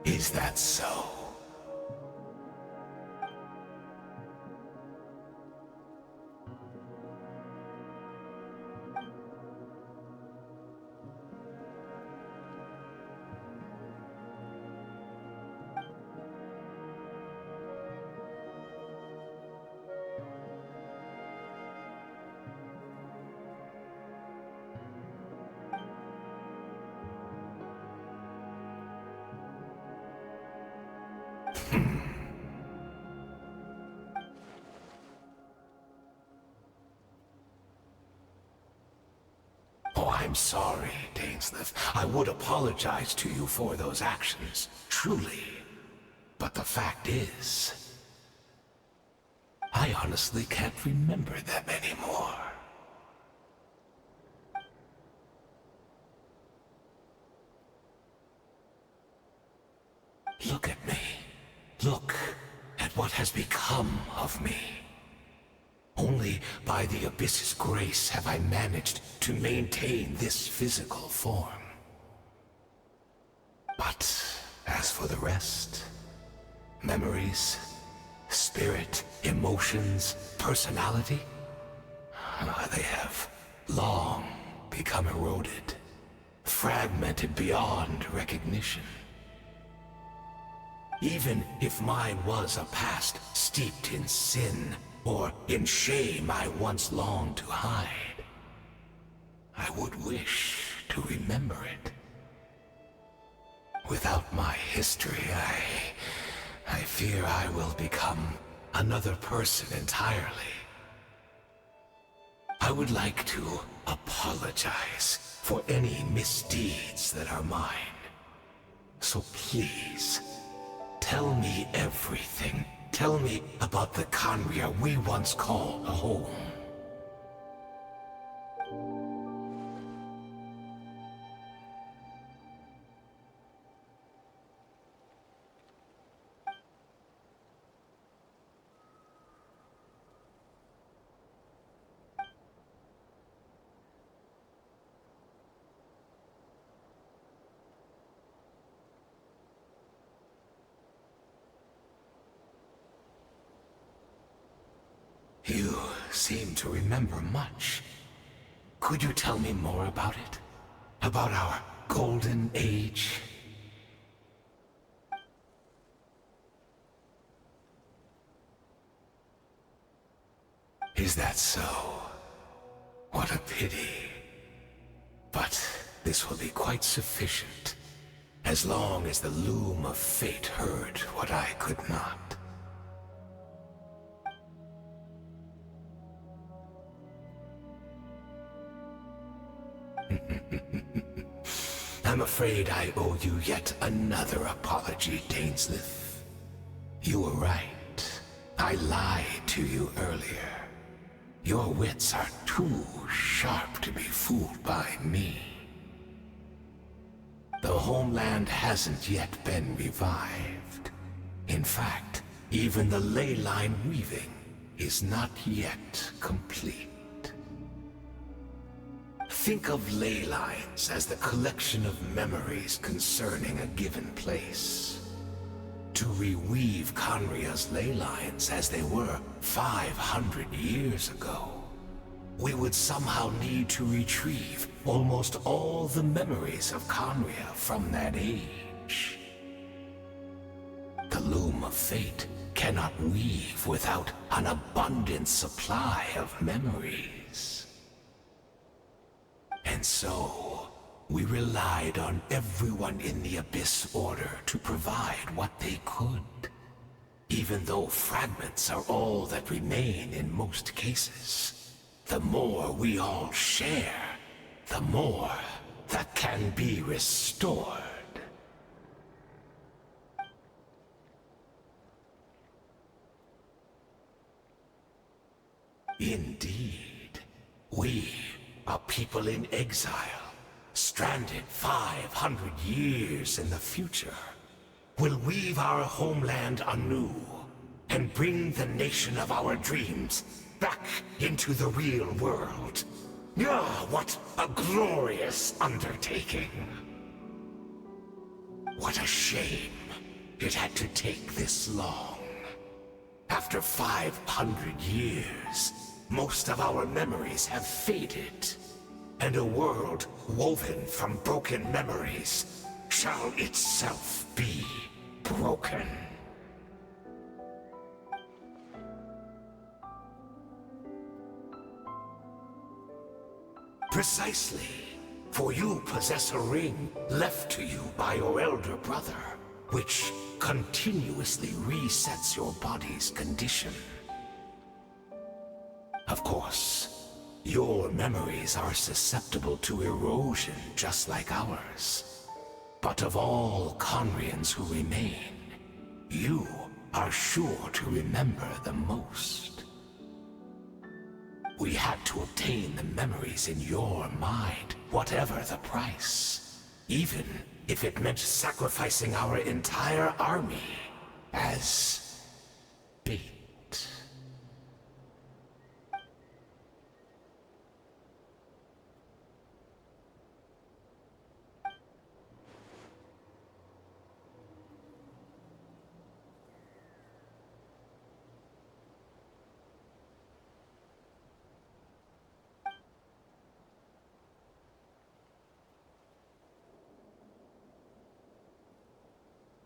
S6: Is that so? Oh, I'm sorry, dainsleif. I would apologize to you for those actions, truly. But the fact is, I honestly can't remember them anymore. Look at me. Look at what has become of me. Only by the Abyss's grace have I managed to maintain this physical form. But as for the rest, memories, spirit, emotions, personality, they have long become eroded, fragmented beyond recognition. Even if mine was a past steeped in sin, or in shame I once longed to hide, I would wish to remember it. Without my history, I fear I will become another person entirely. I would like to apologize for any misdeeds that are mine. So please, tell me everything. Tell me about the Conria we once called a home. You seem to remember much. Could you tell me more about it? About our golden age? Is that so? What a pity. But this will be quite sufficient, as long as the loom of fate heard what I could not. I'm afraid I owe you yet another apology, Dainsleif. You were right. I lied to you earlier. Your wits are too sharp to be fooled by me. The homeland hasn't yet been revived. In fact, even the ley line weaving is not yet complete. Think of ley lines as the collection of memories concerning a given place. To reweave Conria's ley lines as they were 500 years ago, we would somehow need to retrieve almost all the memories of Conria from that age. The loom of fate cannot weave without an abundant supply of memories. And so, we relied on everyone in the Abyss Order to provide what they could. Even though fragments are all that remain in most cases, the more we all share, the more that can be restored. Indeed, we, a people in exile, stranded 500 years in the future, will weave our homeland anew and bring the nation of our dreams back into the real world. Ah, what a glorious undertaking! What a shame it had to take this long. After 500 years, most of our memories have faded, and a world woven from broken memories shall itself be broken. Precisely, for you possess a ring left to you by your elder brother, which continuously resets your body's condition. Of course, your memories are susceptible to erosion just like ours. But of all Conrians who remain, you are sure to remember the most. We had to obtain the memories in your mind, whatever the price. Even if it meant sacrificing our entire army as bait.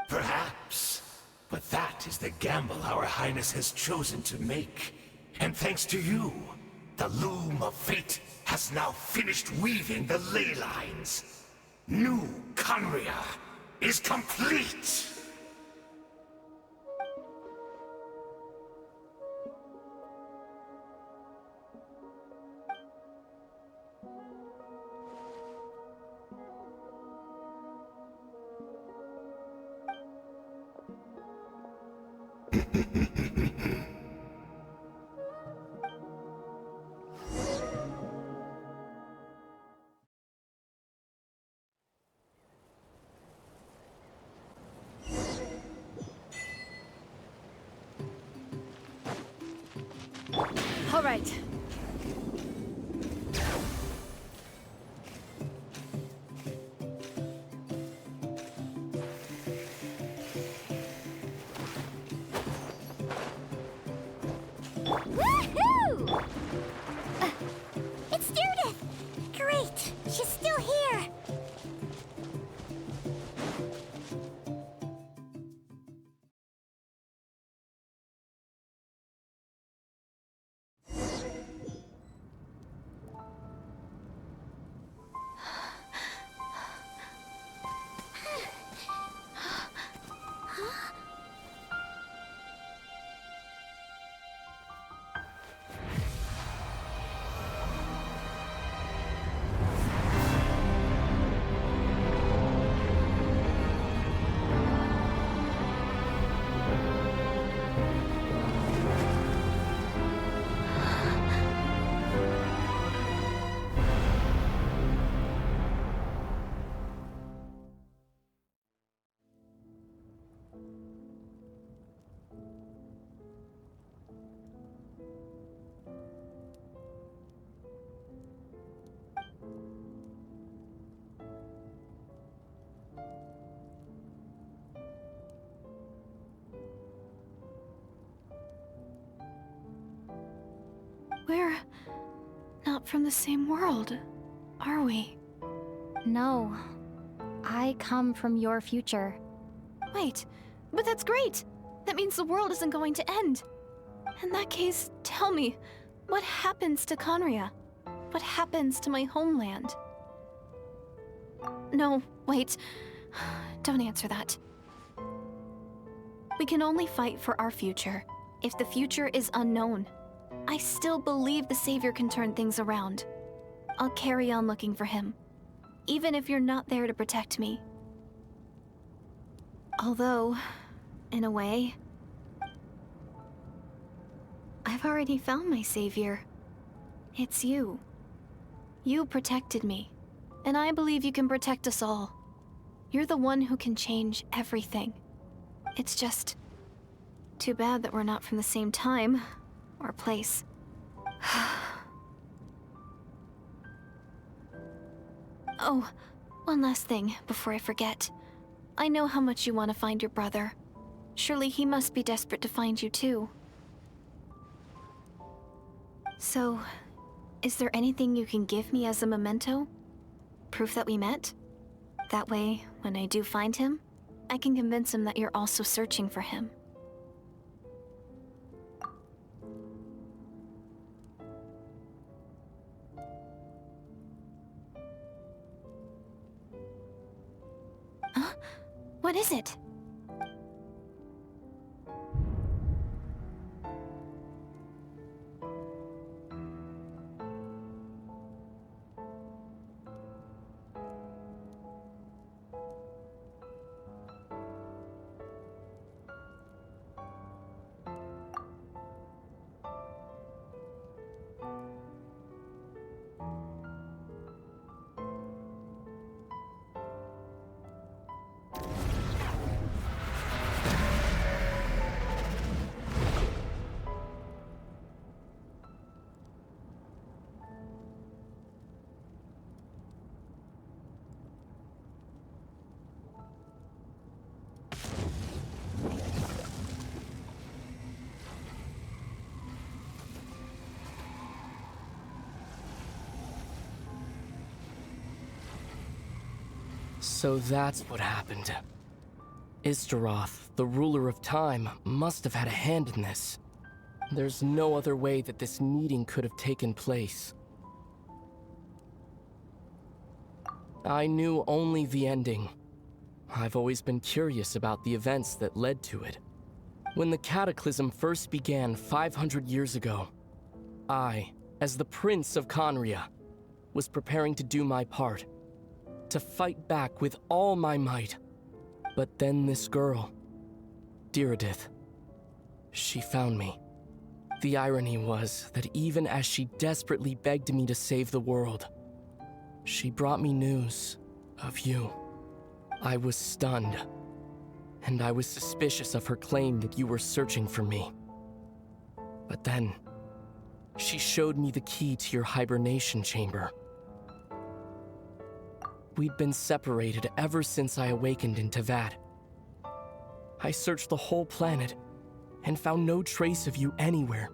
S6: Perhaps, but that is the gamble our Highness has chosen to make. And thanks to you, the loom of fate has now finished weaving the ley lines. New Conria is complete!
S1: All right.
S2: Woohoo! It's Judith! Great! She's still here!
S7: We're not from the same world, are we?
S10: No. I come from your future.
S7: Wait, but that's great! That means the world isn't going to end. In that case, tell me, what happens to Conria? What happens to my homeland? No, wait. Don't answer that. We can only fight for our future. If the future is unknown, I still believe the Savior can turn things around. I'll carry on looking for him, even if you're not there to protect me. Although, in a way, I've already found my Savior. It's you. You protected me, and I believe you can protect us all. You're the one who can change everything. It's just too bad that we're not from the same time or place. Oh, one last thing before I forget. I know how much you want to find your brother. Surely he must be desperate to find you too. So, is there anything you can give me as a memento? Proof that we met? That way, when I do find him, I can convince him that you're also searching for him. Huh? What is it?
S11: So that's what happened. Istaroth, the ruler of time, must have had a hand in this. There's no other way that this meeting could have taken place. I knew only the ending. I've always been curious about the events that led to it. When the Cataclysm first began 500 years ago, I, as the Prince of Conria, was preparing to do my part, to fight back with all my might. But then this girl, Diridith, she found me. The irony was that even as she desperately begged me to save the world, she brought me news of you. I was stunned, and I was suspicious of her claim that you were searching for me. But then, she showed me the key to your hibernation chamber. We'd been separated ever since I awakened in Teyvat. I searched the whole planet and found no trace of you anywhere.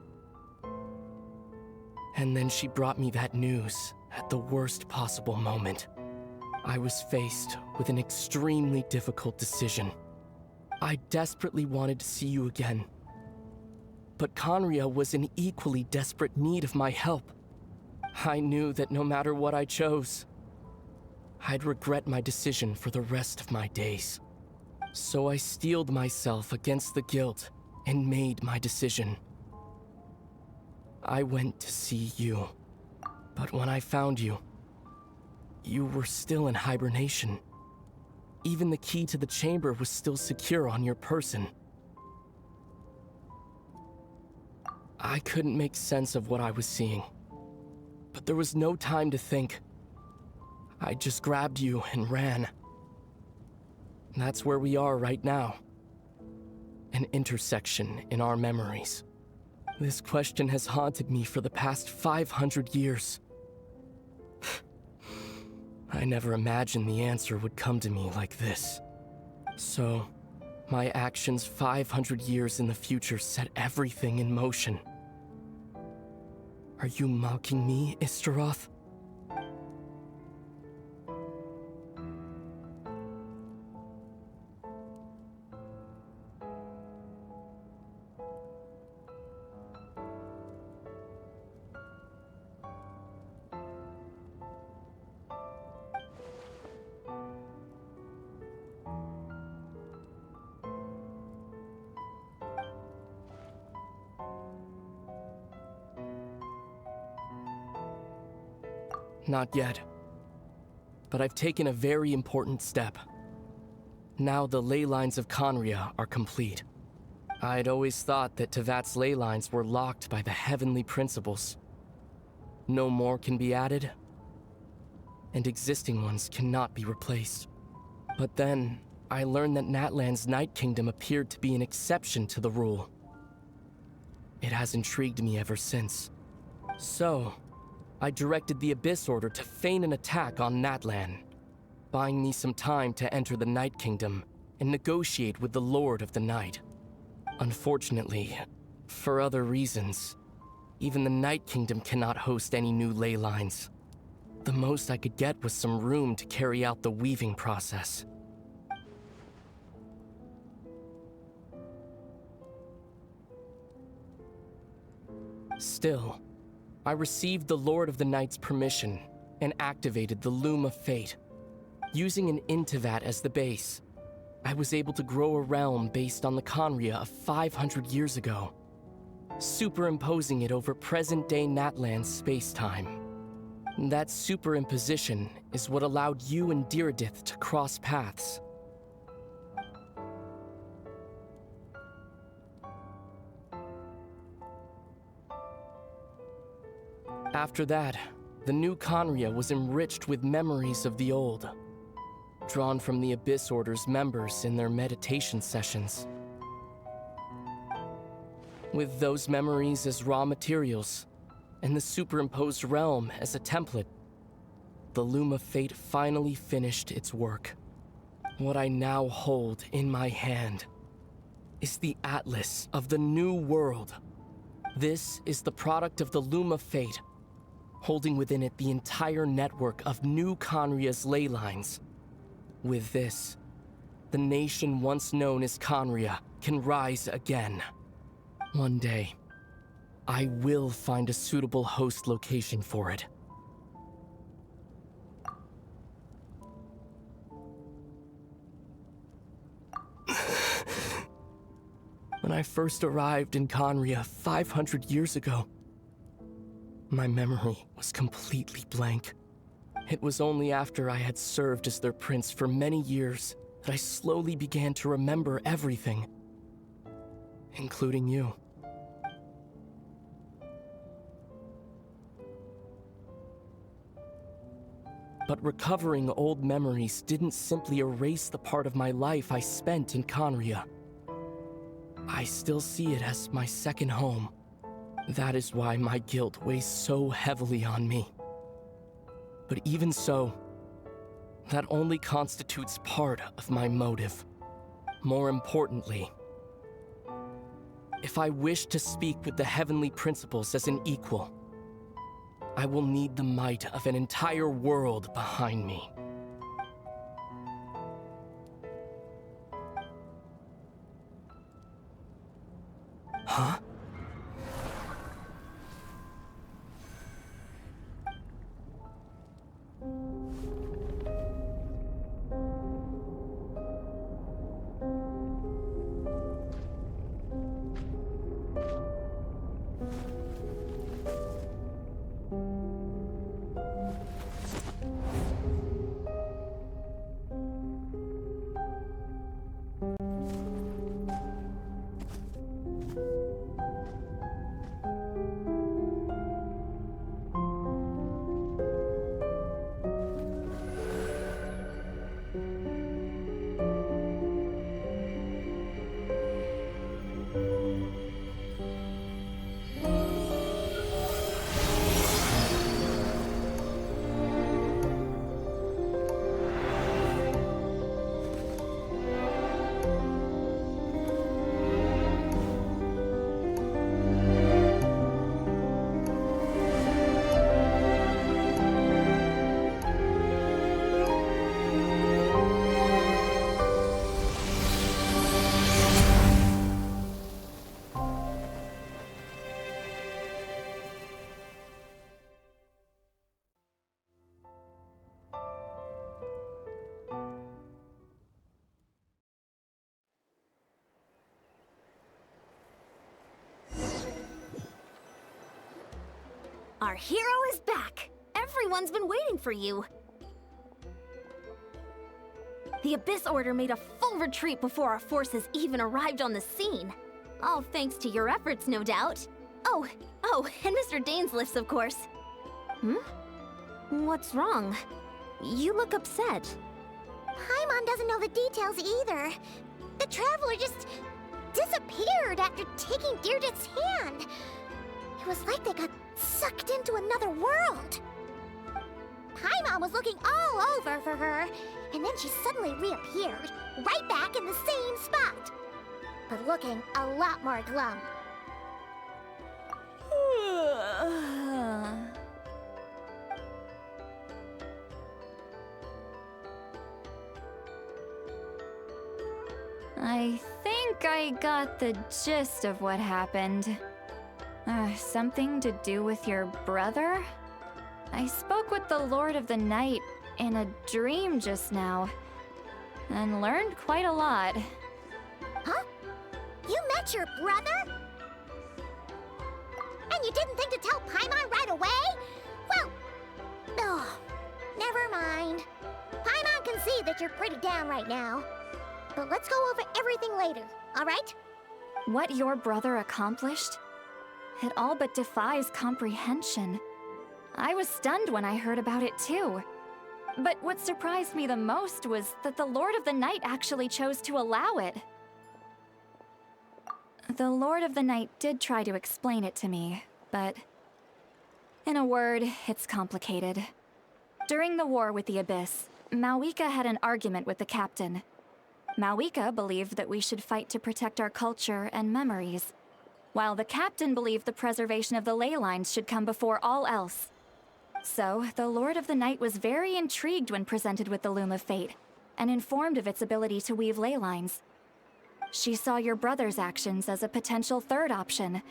S11: And then she brought me that news at the worst possible moment. I was faced with an extremely difficult decision. I desperately wanted to see you again. But Conria was in equally desperate need of my help. I knew that no matter what I chose, I'd regret my decision for the rest of my days. So I steeled myself against the guilt and made my decision. I went to see you, but when I found you, you were still in hibernation. Even the key to the chamber was still secure on your person. I couldn't make sense of what I was seeing, but there was no time to think. I just grabbed you and ran. That's where we are right now. An intersection in our memories. This question has haunted me for the past 500 years. I never imagined the answer would come to me like this. So, my actions 500 years in the future set everything in motion. Are you mocking me, Istaroth? Not yet. But I've taken a very important step. Now the ley lines of Conria are complete. I'd always thought that Tevat's ley lines were locked by the heavenly principles. No more can be added, and existing ones cannot be replaced. But then, I learned that Natlan's Night Kingdom appeared to be an exception to the rule. It has intrigued me ever since. So, I directed the Abyss Order to feign an attack on Natlan, buying me some time to enter the Night Kingdom and negotiate with the Lord of the Night. Unfortunately, for other reasons, even the Night Kingdom cannot host any new ley lines. The most I could get was some room to carry out the weaving process. Still, I received the Lord of the Night's permission and activated the Loom of Fate. Using an Intivat as the base, I was able to grow a realm based on the Conria of 500 years ago, superimposing it over present-day Natlan's space-time. That superimposition is what allowed you and Diridith to cross paths. After that, the new Conria was enriched with memories of the old, drawn from the Abyss Order's members in their meditation sessions. With those memories as raw materials, and the superimposed realm as a template, the Loom of Fate finally finished its work. What I now hold in my hand is the Atlas of the New World. This is the product of the Loom of Fate, holding within it the entire network of new Conria's ley lines. With this, the nation once known as Conria can rise again. One day, I will find a suitable host location for it. When I first arrived in Conria 500 years ago, my memory was completely blank. It was only after I had served as their prince for many years that I slowly began to remember everything, including you. But recovering old memories didn't simply erase the part of my life I spent in Conria. I still see it as my second home. That is why my guilt weighs so heavily on me. But even so, that only constitutes part of my motive. More importantly, if I wish to speak with the heavenly principles as an equal, I will need the might of an entire world behind me. Huh?
S1: Our hero is back! Everyone's been waiting for you! The Abyss Order made a full retreat before our forces even arrived on the scene. All thanks to your efforts, no doubt. Oh, and Mr. Dainsleif's, of course. What's wrong? You look upset.
S2: Paimon doesn't know the details either. The Traveler just disappeared after taking Deirdre's hand. It was like they got sucked into another world. Paimon was looking all over for her, and then she suddenly reappeared, right back in the same spot. But looking a lot more glum.
S4: I think I got the gist of what happened. Something to do with your brother? I spoke with the Lord of the Night in a dream just now, and learned quite a lot.
S2: Huh? You met your brother? And you didn't think to tell Paimon right away? Well, oh, never mind. Paimon can see that you're pretty down right now. But let's go over everything later, all right?
S4: What your brother accomplished? It all but defies comprehension. I was stunned when I heard about it too. But what surprised me the most was that the Lord of the Night actually chose to allow it. The Lord of the Night did try to explain it to me, but in a word, it's complicated. During the war with the Abyss, Mawika had an argument with the captain. Mawika believed that we should fight to protect our culture and memories, while the captain believed the preservation of the ley lines should come before all else. So, the Lord of the Night was very intrigued when presented with the Loom of Fate, and informed of its ability to weave ley lines. She saw your brother's actions as a potential third option,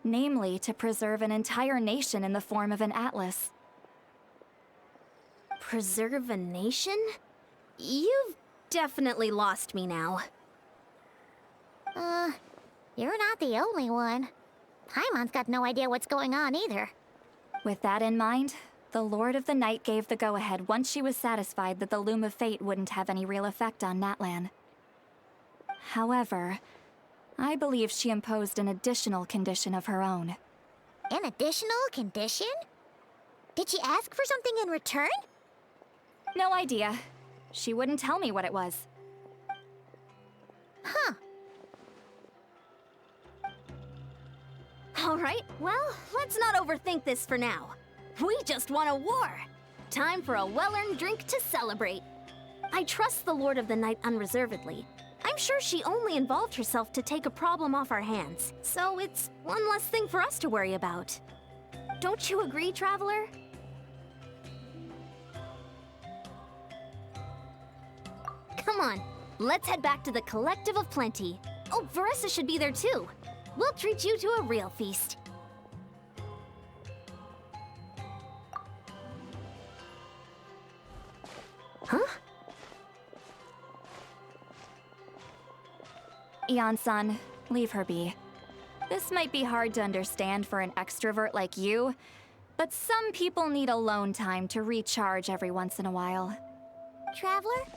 S4: namely to preserve an entire nation in the form of an atlas.
S1: Preserve a nation? You've definitely lost me now.
S2: You're not the only one. Paimon's got no idea what's going on either.
S4: With that in mind, the Lord of the Night gave the go-ahead once she was satisfied that the Loom of Fate wouldn't have any real effect on Natlan. However, I believe she imposed an additional condition of her own.
S2: An additional condition? Did she ask for something in return?
S4: No idea. She wouldn't tell me what it was.
S2: Huh.
S1: All right, well, let's not overthink this for now. We just won a war. Time for a well-earned drink to celebrate. I trust the Lord of the Night unreservedly. I'm sure she only involved herself to take a problem off our hands, so it's one less thing for us to worry about. Don't you agree, Traveler? Come on, let's head back to the Collective of Plenty. Oh, Veressa should be there too. We'll treat you to a real feast. Huh?
S4: Ian-san, leave her be. This might be hard to understand for an extrovert like you, but some people need alone time to recharge every once in a while.
S2: Traveler?